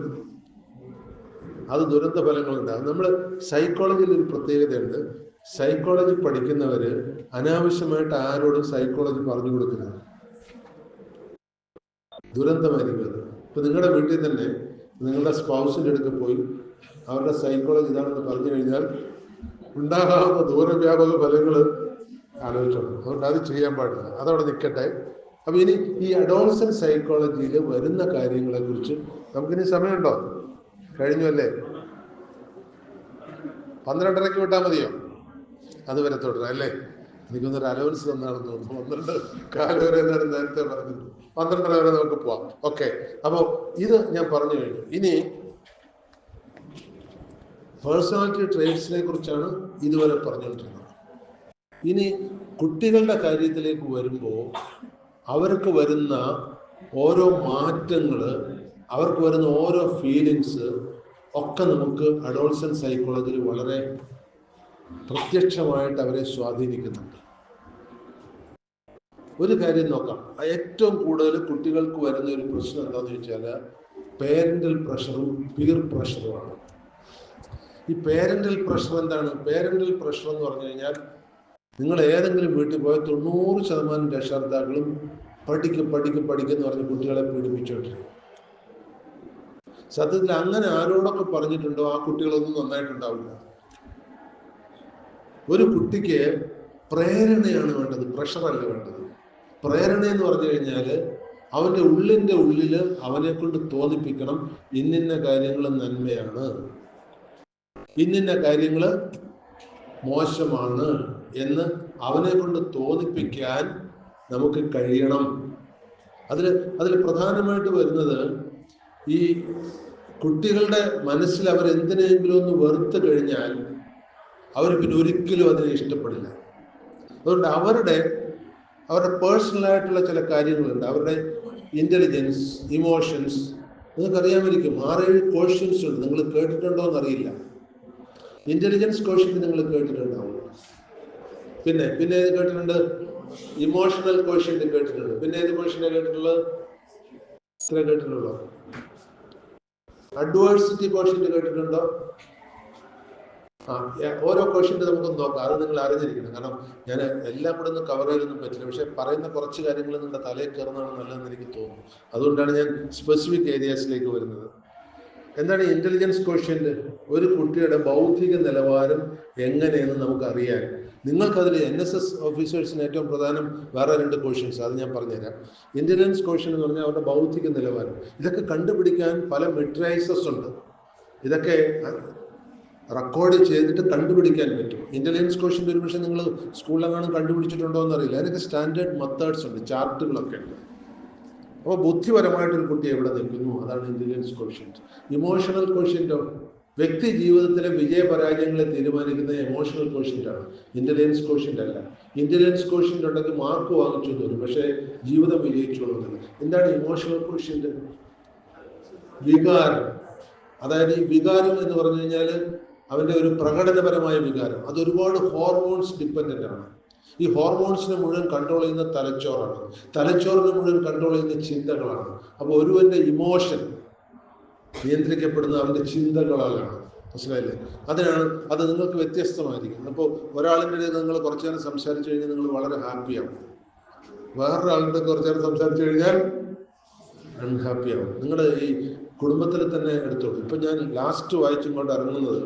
Speaker 1: അത് ദുരന്ത ഫലങ്ങളുണ്ടാകും. നമ്മൾ സൈക്കോളജിയിൽ ഒരു പ്രത്യേകതയുണ്ട്. സൈക്കോളജി പഠിക്കുന്നവര് അനാവശ്യമായിട്ട് ആരോടും സൈക്കോളജി പറഞ്ഞു കൊടുക്കുന്നത് ദുരന്തമായിരിക്കും. ഇപ്പൊ നിങ്ങളുടെ വീട്ടിൽ തന്നെ നിങ്ങളുടെ സ്പൗസിന്റെ അടുത്ത് പോയി അവരുടെ സൈക്കോളജി ഇതാണെന്ന് പറഞ്ഞു കഴിഞ്ഞാൽ ഉണ്ടാകാവുന്ന ദൂരവ്യാപക ഫലങ്ങൾ ആലോചിച്ചോളൂ. അതുകൊണ്ട് അത് ചെയ്യാൻ പാടില്ല, അതവിടെ നിൽക്കട്ടെ. അപ്പൊ ഇനി ഈ അഡോൾസൻ സൈക്കോളജിയിൽ വരുന്ന കാര്യങ്ങളെ കുറിച്ച് നമുക്കിനി സമയമുണ്ടോ? കഴിഞ്ഞു അല്ലേ? 12:30 വിട്ടാൽ മതിയോ? അതുവരെ തുടരാം അല്ലേ? എനിക്കൊന്നൊരു അലവൻസ് തന്നാണെന്ന് തോന്നുന്നു. 12:15 വരെ നേരത്തെ പറഞ്ഞു. 12:30 വരെ നമുക്ക് പോവാം. ഓക്കെ. അപ്പോൾ ഇത് ഞാൻ പറഞ്ഞു കഴിഞ്ഞു. ഇനി പേഴ്സണാലിറ്റി ട്രേറ്റ്സിനെ കുറിച്ചാണ് ഇതുവരെ പറഞ്ഞുകൊണ്ടിരുന്നത്. ഇനി കുട്ടികളുടെ കാര്യത്തിലേക്ക് വരുമ്പോൾ അവർക്ക് വരുന്ന ഓരോ മാറ്റങ്ങൾ, അവർക്ക് വരുന്ന ഓരോ ഫീലിങ്സ് ഒക്കെ നമുക്ക് അഡോൾസൻ സൈക്കോളജിയിൽ വളരെ പ്രത്യക്ഷമായിട്ട് അവരെ സ്വാധീനിക്കുന്നുണ്ട്. ഒരു കാര്യം നോക്കാം. ഏറ്റവും കൂടുതൽ കുട്ടികൾക്ക് വരുന്ന ഒരു പ്രശ്നം എന്താണെന്ന് ചോദിച്ചാൽ പേരന്റൽ പ്രഷറും പീർ പ്രഷറുമാണ്. ഈ പേരന്റൽ പ്രഷർ എന്താണ്? പേരന്റൽ പ്രഷർ എന്ന് പറഞ്ഞു കഴിഞ്ഞാൽ നിങ്ങൾ ഏതെങ്കിലും വീട്ടിൽ പോയ 90% രക്ഷകർത്താക്കളും പഠിക്കും എന്ന് പറഞ്ഞ് കുട്ടികളെ പീഡിപ്പിച്ചുകൊണ്ടിരിക്കും. സത്യത്തിൽ അങ്ങനെ ആരോടൊക്കെ പറഞ്ഞിട്ടുണ്ടോ ആ കുട്ടികളൊന്നും നന്നായിട്ടുണ്ടാവില്ല. ഒരു കുട്ടിക്ക് പ്രേരണയാണ് വേണ്ടത്, പ്രഷറല്ല വേണ്ടത്. പ്രേരണ എന്ന് പറഞ്ഞു കഴിഞ്ഞാൽ അവൻ്റെ ഉള്ളിൽ അവനെ കൊണ്ട് തോന്നിപ്പിക്കണം ഇന്നിന്ന കാര്യങ്ങൾ നന്മയാണ്, ഇന്നിന്ന കാര്യങ്ങൾ മോശമാണ് എന്ന് അവനെ കൊണ്ട് തോന്നിപ്പിക്കാൻ നമുക്ക് കഴിയണം. അതിൽ പ്രധാനമായിട്ട് വരുന്നത് ഈ കുട്ടികളുടെ മനസ്സിൽ അവർ എന്തിനെങ്കിലും ഒന്ന് വെറുത്ത് കഴിഞ്ഞാൽ അവർ പിന്നെ ഒരിക്കലും അതിനെ ഇഷ്ടപ്പെടില്ല. അതുകൊണ്ട് അവരുടെ പേഴ്സണലായിട്ടുള്ള ചില കാര്യങ്ങളുണ്ട്. അവരുടെ ഇൻ്റലിജൻസ്, ഇമോഷൻസ് നിങ്ങൾക്കറിയാമായിരിക്കും. 6-7 ക്വസ്റ്റ്യൻസ് ഉണ്ട്. നിങ്ങൾ കേട്ടിട്ടുണ്ടോ എന്നറിയില്ല. ഇൻ്റലിജൻസ് ക്വസ്റ്റ്യൻ നിങ്ങൾ കേട്ടിട്ടുണ്ടാവും. പിന്നെ ഏത് കേട്ടിട്ടുണ്ട്? ഇമോഷണൽ ക്വസ്റ്റ്യൻ കേട്ടിട്ടുണ്ട്. പിന്നെ ഏത് ക്വസ്റ്റ്യനെ കേട്ടിട്ടുള്ളത്? ഇത്ര കേട്ടിട്ടുള്ളൂ. അഡ്വേഴ്സിറ്റി ക്വസ്റ്റ്യൻ കേട്ടിട്ടുണ്ടോ? ഓരോ ക്വസ്റ്റ്യൻ നമുക്കൊന്ന് നോക്കാം. അത് നിങ്ങൾ അറിഞ്ഞിരിക്കണം. കാരണം ഞാൻ എല്ലാം കൂടെ ഒന്നും കവർ ചെയ്തൊന്നും പറ്റില്ല. പക്ഷെ പറയുന്ന കുറച്ച് കാര്യങ്ങൾ നിങ്ങളുടെ തലയിൽ കയറുന്നതാണ് നല്ലതെന്ന് എനിക്ക് തോന്നുന്നു. അതുകൊണ്ടാണ് ഞാൻ സ്പെസിഫിക് ഏരിയാസിലേക്ക് വരുന്നത്. എന്താണ് ഇന്റലിജൻസ് ക്വസ്റ്റ്യന്റ്? ഒരു കുട്ടിയുടെ ബൗദ്ധിക നിലവാരം എങ്ങനെയെന്ന് നമുക്കറിയാൻ നിങ്ങൾക്കതിൽ NSS ഓഫീസേഴ്സിന് ഏറ്റവും പ്രധാനം വേറെ 2 ക്വസ്റ്റ്യൻസ്, അത് ഞാൻ പറഞ്ഞുതരാം. ഇന്റലിജൻസ് ക്വസ്റ്റ്യൻ എന്ന് പറഞ്ഞാൽ അവരുടെ ബൗദ്ധിക നിലവാരം. ഇതൊക്കെ കണ്ടുപിടിക്കാൻ പല മെട്രൈസസ് ഉണ്ട്. ഇതൊക്കെ റെക്കോർഡ് ചെയ്തിട്ട് കണ്ടുപിടിക്കാൻ പറ്റും. ഇന്റലിജൻസ് ക്വസ്റ്റ്യൻ ഒരു പക്ഷേ നിങ്ങൾ സ്കൂളിലെങ്ങാനും കണ്ടുപിടിച്ചിട്ടുണ്ടോ എന്നറിയില്ല. അതിനൊക്കെ സ്റ്റാൻഡേർഡ് മെത്തേഡ്സ് ഉണ്ട്, ചാർട്ടുകളൊക്കെ ഉണ്ട്. അപ്പോൾ ബുദ്ധിപരമായിട്ടൊരു കുട്ടി എവിടെ നിൽക്കുന്നു, അതാണ് ഇന്റലിജൻസ് ക്വസ്റ്റ്യന്റ്. ഇമോഷണൽ ക്വസ്റ്റ്യന്റോ? വ്യക്തി ജീവിതത്തിലെ വിജയപരാജയങ്ങളെ തീരുമാനിക്കുന്ന എമോഷണൽ ക്വസ്റ്റ്യന്റ് ആണ്, ഇന്റലിജൻസ് ക്വസ്റ്റ്യന്റ് അല്ല. ഇന്റലിജൻസ് ക്വസ്റ്റ്യന്റ് ഉണ്ടെങ്കിൽ മാർക്ക് വാങ്ങിച്ചു തോന്നും, പക്ഷേ ജീവിതം വിജയിച്ചോളുന്നില്ല. എന്താണ് ഇമോഷണൽ ക്വസ്റ്റ്യന്റ്? വികാരം. അതായത് ഈ വികാരം എന്ന് പറഞ്ഞു കഴിഞ്ഞാൽ അവൻ്റെ ഒരു പ്രകടനപരമായ വികാരം, അത് ഒരുപാട് ഹോർമോൺസ് ഡിപ്പെൻഡൻ്റ് ആണ്. ഈ ഹോർമോൺസിനെ മുഴുവൻ കൺട്രോൾ ചെയ്യുന്ന തലച്ചോറാണ്. തലച്ചോറിനെ മുഴുവൻ കൺട്രോൾ ചെയ്യുന്ന ചിന്തകളാണ്. അപ്പോൾ ഒരുവന്റെ ഇമോഷൻ നിയന്ത്രിക്കപ്പെടുന്നത് അവൻ്റെ ചിന്തകളാലാണ്. മനസ്സിലായില്ലേ? അത് നിങ്ങൾക്ക് വ്യത്യസ്തമായിരിക്കും. അപ്പോൾ ഒരാളിൻ്റെ നിങ്ങൾ കുറച്ചു നേരം സംസാരിച്ചു കഴിഞ്ഞാൽ നിങ്ങൾ വളരെ ഹാപ്പിയാവും. വേറൊരാളുടെ കുറച്ചു നേരം സംസാരിച്ചു കഴിഞ്ഞാൽ അൺഹാപ്പിയാവും. നിങ്ങൾ ഈ കുടുംബത്തിൽ തന്നെ എടുത്തോളൂ. ഇപ്പം ഞാൻ ലാസ്റ്റ് വായിച്ചും കൊണ്ട് ഇറങ്ങുന്നത്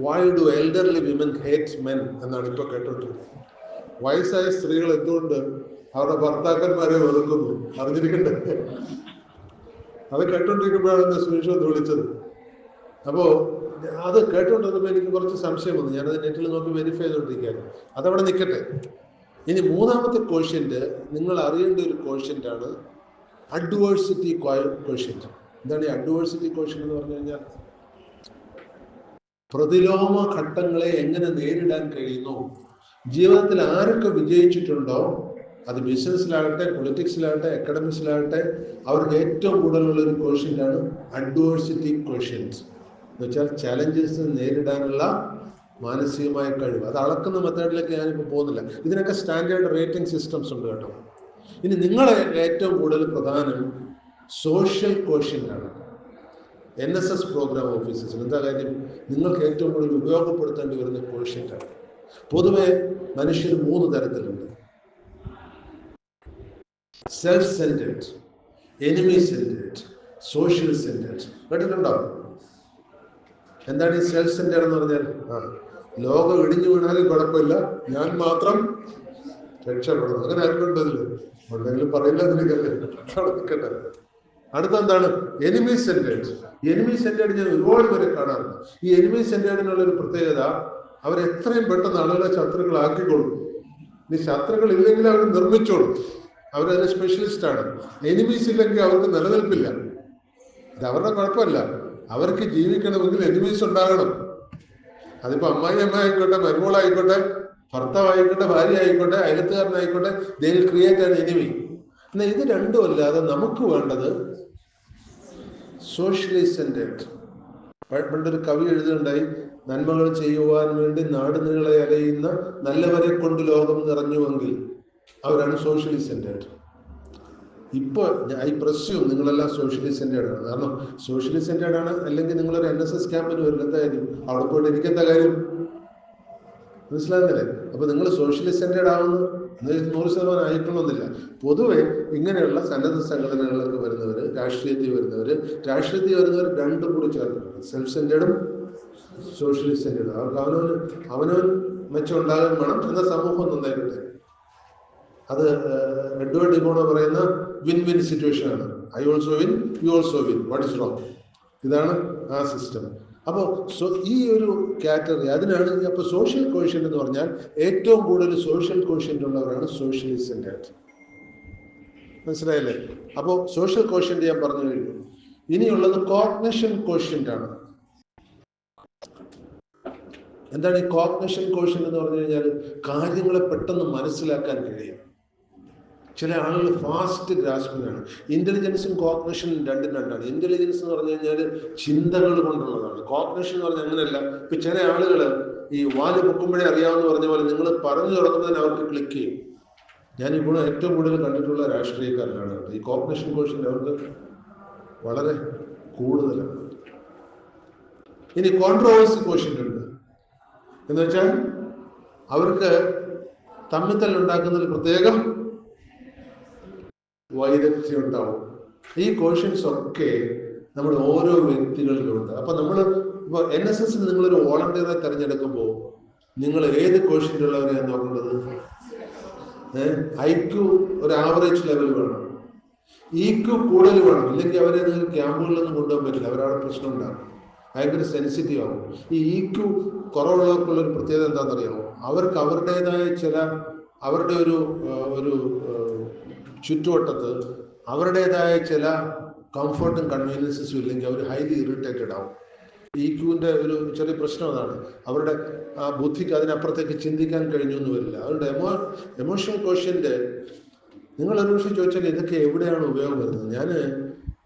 Speaker 1: why do elderly women hate men എന്നാണ് ഇപ്പോൾ കേട്ടോണ്ടിരിക്കുന്നത്. വയസ്സായ സ്ത്രീകൾ എന്തുകൊണ്ട് അവരുടെ ഭർത്താക്കന്മാരെ വെറുക്കുന്നു അറിഞ്ഞിരിക്കണ്ടേ? അത് കേട്ടോണ്ടിരിക്കുമ്പോഴാണ് എന്നെ സുരേഷ് എന്ന് വിളിച്ചത്. അപ്പോൾ അത് കേട്ടോണ്ടിരുന്നപ്പോൾ എനിക്ക് കുറച്ച് സംശയം വന്നു. ഞാനത് നെറ്റിൽ നോക്കി വെരിഫൈ ചെയ്തുകൊണ്ടിരിക്കുകയാണ്. അതവിടെ നിൽക്കട്ടെ. ഇനി മൂന്നാമത്തെ ക്വസ്റ്റ്യന്റ് നിങ്ങൾ അറിയേണ്ട ഒരു ക്വസ്റ്റ്യന്റ് ആണ് അഡ്വേഴ്സിറ്റി ക്വസ്റ്റ്യന്റ്. എന്താണ് ഈ അഡ്വേഴ്സിറ്റി ക്വസ്റ്റ്യന്റ് എന്ന് പറഞ്ഞു കഴിഞ്ഞാൽ? പ്രതിലോമ ഘട്ടങ്ങളെ എങ്ങനെ നേരിടാൻ കഴിയുന്നു. ജീവിതത്തിൽ ആരൊക്കെ വിജയിച്ചിട്ടുണ്ടോ, അത് ബിസിനസ്സിലാകട്ടെ, പൊളിറ്റിക്സിലാകട്ടെ, അക്കാഡമിക്സിലാകട്ടെ, അവർക്ക് ഏറ്റവും കൂടുതലുള്ള ഒരു ക്വസ്റ്റ്യൻ്റ് ആണ് അഡ്വേഴ്സിറ്റി ക്വസ്റ്റ്യൻസ്. എന്ന് വെച്ചാൽ ചലഞ്ചസ് നേരിടാനുള്ള മാനസികമായ കഴിവ്. അത് അളക്കുന്ന മെത്തേഡിലേക്ക് ഞാനിപ്പോൾ പോകുന്നില്ല. ഇതിനൊക്കെ സ്റ്റാൻഡേർഡ് റേറ്റിംഗ് സിസ്റ്റംസ് ഉണ്ട് കേട്ടോ. ഇനി നിങ്ങളെ ഏറ്റവും കൂടുതൽ പ്രധാനം സോഷ്യൽ ക്വസ്റ്റ്യൻ്റ് ആണ്. NSS പ്രോഗ്രാം ഓഫീസേഴ്സിന് എന്താ കാര്യം? നിങ്ങൾക്ക് ഏറ്റവും കൂടുതൽ ഉപയോഗപ്പെടുത്തേണ്ടി വരുന്ന ക്വസ്റ്റ്യൻ്റ് ആണ്. പൊതുവെ മനുഷ്യർ 3 തരത്തിലുണ്ട്: self centred, enemy centred, social centred. കേട്ടിട്ടുണ്ടോ? എന്താണ് ഈ സെൽഫ് സെൻറ്റേഡ് എന്ന് പറഞ്ഞാൽ? ലോകം ഇടിഞ്ഞു വീണാലും കുഴപ്പമില്ല, ഞാൻ മാത്രം രക്ഷപ്പെടുന്നു. അങ്ങനെ ആയിട്ടുണ്ടതിൽ ഉണ്ടെങ്കിലും പറയില്ല നിനക്കല്ലേ. അടുത്തെന്താണ്? Enemy centred. എനിമി സെൻറ്റേഡ് ഞാൻ ഒരുപാട് പേരെ കാണാറുണ്ട്. ഈ എനിമി സെൻറ്റേഡിനുള്ള ഒരു പ്രത്യേകത, അവരെത്രയും പെട്ടെന്ന് ആളുകളെ ശത്രുക്കളാക്കിക്കൊള്ളും. ഇനി ശത്രുക്കൾ ഇല്ലെങ്കിൽ അവർ നിർമ്മിച്ചോളും. അവരതിന് സ്പെഷ്യലിസ്റ്റാണ്. എനിമീസ് ഇല്ലെങ്കിൽ അവർക്ക് നിലനിൽപ്പില്ല. ഇത് അവരുടെ കുഴപ്പമല്ല. അവർക്ക് ജീവിക്കണമെങ്കിൽ എനിമീസ് ഉണ്ടാകണം. അതിപ്പോൾ അമ്മ ആയിക്കോട്ടെ, മരുമോളായിക്കോട്ടെ, ഭർത്താവായിക്കോട്ടെ, ഭാര്യ ആയിക്കോട്ടെ, അയലത്തുകാരനായിക്കോട്ടെ, they will create an enemy. എന്നാൽ ഇത് രണ്ടും അല്ലാതെ നമുക്ക് വേണ്ടത് സോഷ്യലി സെൻറ്റേഡ്. പണ്ടൊരു കവി എഴുതുണ്ടായി, നന്മകൾ ചെയ്യുവാൻ വേണ്ടി നാടുനീളെ അലയുന്ന നല്ലവരെ കൊണ്ട് ലോകം നിറഞ്ഞുവെങ്കിൽ അവരാണ് സോഷ്യലി സെൻറ്റേഡ്. ഇപ്പോൾ ഐ പ്രസ്യൂം നിങ്ങളെല്ലാം സോഷ്യലി സെൻറ്റേഡ് ആണ്. കാരണം സോഷ്യലി സെൻറ്റേഡ് ആണ്, അല്ലെങ്കിൽ നിങ്ങളൊരു NSS ക്യാമ്പിന് വരില്ല. എന്താ കാര്യം? അവിടെ പോയിട്ട് എനിക്കെന്താ കാര്യം? മനസ്സിലാകുന്നില്ലേ? അപ്പോൾ നിങ്ങൾ സോഷ്യലി സെൻറ്റേഡ് ആവുന്നു 100% ആയിക്കൊള്ളുന്നില്ല. പൊതുവെ ഇങ്ങനെയുള്ള സന്നദ്ധ സംഘടനകളിലൊക്കെ വരുന്നവർ, രാഷ്ട്രീയത്തിൽ വരുന്നവർ രണ്ടും കൂടി ചേർന്നിട്ടുണ്ട്. സെൽഫ് സെൻറ്റേഡും സോഷ്യലി സെൻറ്റേഡും. അവർക്ക് അവനവൻ മെച്ചം ഉണ്ടാകാൻ വേണം, എന്ന സമൂഹം നന്നായിക്കട്ടെ. അത് എഡ്വേർഡ് ഡിബോണോ പറയുന്ന വിൻ വിൻ സിറ്റുവേഷൻ ആണ്. I also win, you also win, what is wrong? ഇതാണ് ആ സിസ്റ്റം. അപ്പോൾ ഈ ഒരു കാറ്റഗറി അതിനാണ്. അപ്പോൾ സോഷ്യൽ കോഷ്യൻ്റ് എന്ന് പറഞ്ഞാൽ ഏറ്റവും കൂടുതൽ സോഷ്യൽ കോഷ്യൻ്റ് ഉള്ളവരാണ് സോഷ്യലി സെൻറ്റേഡ്. മനസ്സിലായില്ലേ? അപ്പോൾ സോഷ്യൽ കോഷ്യൻ്റ് ഞാൻ പറഞ്ഞു കഴിഞ്ഞു. ഇനിയുള്ളത് കോഗ്നിഷൻ കോഷ്യൻ്റ് ആണ്. എന്താണ് ഈ കോഗ്നിഷൻ കോഷ്യൻ്റ് എന്ന് പറഞ്ഞു കഴിഞ്ഞാൽ? കാര്യങ്ങളെ പെട്ടെന്ന് മനസ്സിലാക്കാൻ കഴിയും. ചില ആളുകൾ ഫാസ്റ്റ് ഗ്രാസ്പിംഗ് ആണ്. ഇന്റലിജൻസും കോഗ്നിഷനും രണ്ടും രണ്ടാണ്. ഇന്റലിജൻസ് എന്ന് പറഞ്ഞു കഴിഞ്ഞാൽ ചിന്തകൾ കൊണ്ടുള്ളതാണ്. കോഗ്നിഷൻ എന്ന് പറഞ്ഞാൽ അങ്ങനെയല്ല. ഇപ്പൊ ചില ആളുകൾ ഈ വാല് പൊക്കുമ്പോഴേ അറിയാമെന്ന് പറഞ്ഞ പോലെ നിങ്ങൾ പറഞ്ഞു തുടങ്ങുന്നതിന് അവർക്ക് ക്ലിക്ക് ചെയ്യും. ഞാനിപ്പോൾ ഏറ്റവും കൂടുതൽ കണ്ടിട്ടുള്ള രാഷ്ട്രീയക്കാരിലാണ് ഈ കോഗ്നിഷൻ കോഷ്യൻ്റ് അവർക്ക് വളരെ കൂടുതലാണ്. ഇനി കോൺട്രോവേഴ്സി കോഷ്യൻ്റ് ഉണ്ട്. എന്ന് വെച്ചാൽ അവർക്ക് തമ്മിത്തല്ലുണ്ടാക്കുന്നതിൽ പ്രത്യേകം വൈദഗ്ധ്യം ഉണ്ടാവും. ഈ ക്വസ്റ്റ്യൻസ് ഒക്കെ നമ്മൾ ഓരോ വ്യക്തികളിലുണ്ട്. അപ്പൊ നമ്മൾ ഇപ്പോൾ NSS നിങ്ങളൊരു വോളണ്ടിയറെ തിരഞ്ഞെടുക്കുമ്പോൾ നിങ്ങൾ ഏത് ക്വസ്റ്റ്യൻ്റ് ഉള്ളവരെയാണ് നോക്കേണ്ടത്? IQ ഒരു ആവറേജ് ലെവൽ വേണം, EQ കൂടുതൽ വേണം. ഇല്ലെങ്കിൽ അവരെ നിങ്ങൾ ക്യാമ്പുകളിലൊന്നും കൊണ്ടുപോകാൻ പറ്റില്ല. അവരവിടെ പ്രശ്നം ഉണ്ടാകും, ഭയങ്കര സെൻസിറ്റീവ് ആവും. ഈ EQ കുറവുള്ളവർക്കുള്ളൊരു പ്രത്യേകത എന്താണെന്നറിയാമോ? അവർക്ക് അവരുടേതായ ചില അവരുടെ ഒരു ചുറ്റുവട്ടത്ത് അവരുടേതായ ചില കംഫർട്ടും കൺവീനിയൻസസും ഇല്ലെങ്കിൽ അവർ ഹൈലി ഇറിറ്റേറ്റഡ് ആവും. EQവിൻ്റെ ഒരു ചെറിയ പ്രശ്നം അതാണ്. അവരുടെ ആ ബുദ്ധിക്ക് അതിനപ്പുറത്തേക്ക് ചിന്തിക്കാൻ കഴിഞ്ഞു എന്ന് വരില്ല. അതുകൊണ്ട് എമോഷണൽ ക്വസ്റ്റ്യൻ്റ് നിങ്ങൾ ഒരു പക്ഷേ ചോദിച്ചാൽ ഇതൊക്കെ എവിടെയാണ് ഉപയോഗം വരുന്നത്? ഞാൻ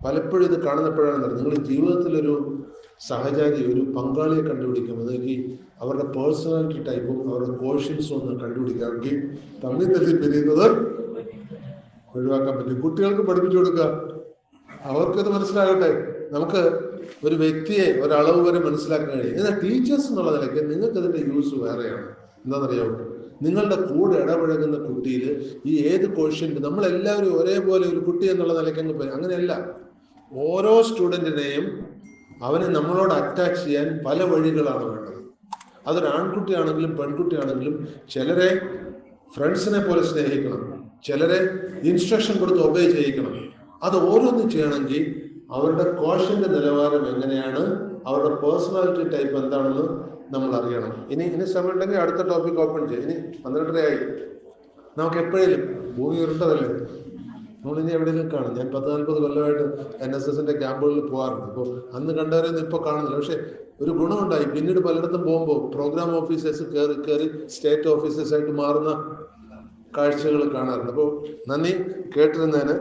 Speaker 1: പലപ്പോഴും ഇത് കാണുന്നപ്പോഴാണ് നിങ്ങൾ ജീവിതത്തിലൊരു സഹചാരി, ഒരു പങ്കാളിയെ കണ്ടുപിടിക്കും. അതെങ്കിൽ അവരുടെ പേഴ്സണാലിറ്റി ടൈപ്പും അവരുടെ കോഷ്യൻസും ഒന്ന് കണ്ടുപിടിക്കാമെങ്കിൽ തമ്മിൽ തല്ലി പിരിയുന്നത് ഒഴിവാക്കാൻ പറ്റും. കുട്ടികൾക്ക് പഠിപ്പിച്ചു കൊടുക്കുക, അവർക്കത് മനസ്സിലാകട്ടെ. നമുക്ക് ഒരു വ്യക്തിയെ ഒരളവ് വരെ മനസ്സിലാക്കാൻ കഴിയും. എന്നാൽ ടീച്ചേഴ്സ് എന്നുള്ള നിലയ്ക്ക് നിങ്ങൾക്ക് അതിന്റെ യൂസ് വേറെയാണ്. എന്താണെന്നറിയാമോ? നിങ്ങളുടെ കൂടെ ഇടപഴകുന്ന കുട്ടിയിൽ ഈ ഏത് കോഷ്യന്റ്, നമ്മളെല്ലാവരും ഒരേപോലെ ഒരു കുട്ടി എന്നുള്ള നിലയ്ക്ക് അങ്ങ് പോയി അങ്ങനെയല്ല. ഓരോ സ്റ്റുഡൻറ്റിനെയും അവനെ നമ്മളോട് അറ്റാച്ച് ചെയ്യാൻ പല വഴികളാണ് വേണ്ടത്. അതൊരു ആൺകുട്ടിയാണെങ്കിലും പെൺകുട്ടിയാണെങ്കിലും ചിലരെ ഫ്രണ്ട്സിനെ പോലെ സ്നേഹിക്കണം, ചിലരെ ഇൻസ്ട്രക്ഷൻ കൊടുത്ത് ഒബേ ചെയ്യിക്കണം. അത് ഓരോന്നും ചെയ്യണമെങ്കിൽ അവരുടെ കോഷ്യന്റെ നിലവാരം എങ്ങനെയാണ്, അവരുടെ പേഴ്സണാലിറ്റി ടൈപ്പ് എന്താണെന്ന് നമ്മൾ അറിയണം. ഇനി സമയം ഉണ്ടെങ്കിൽ അടുത്ത ടോപ്പിക് ഓപ്പൺ ചെയ്യും. ഇനി 12:30 നമുക്ക് എപ്പോഴേലും ഭൂമി ഉരുണ്ടതല്ലേ, നമ്മളിനി എവിടെയെങ്കിലും കാണും. ഞാൻ 40-40 കൊല്ലമായിട്ട് NSSന്റെ ക്യാമ്പുകളിൽ പോകാറുണ്ട്. അപ്പോൾ അന്ന് കണ്ടവരെയൊന്നും ഇപ്പോൾ കാണുന്നില്ല. പക്ഷെ ഒരു ഗുണമുണ്ടായി. പിന്നീട് പലയിടത്തും പോകുമ്പോൾ പ്രോഗ്രാം ഓഫീസേഴ്സ് കയറി സ്റ്റേറ്റ് ഓഫീസേഴ്സായിട്ട് മാറുന്ന കാഴ്ചകൾ കാണാറുണ്ട്. അപ്പോൾ നന്ദി കേട്ടിരുന്നതിന്.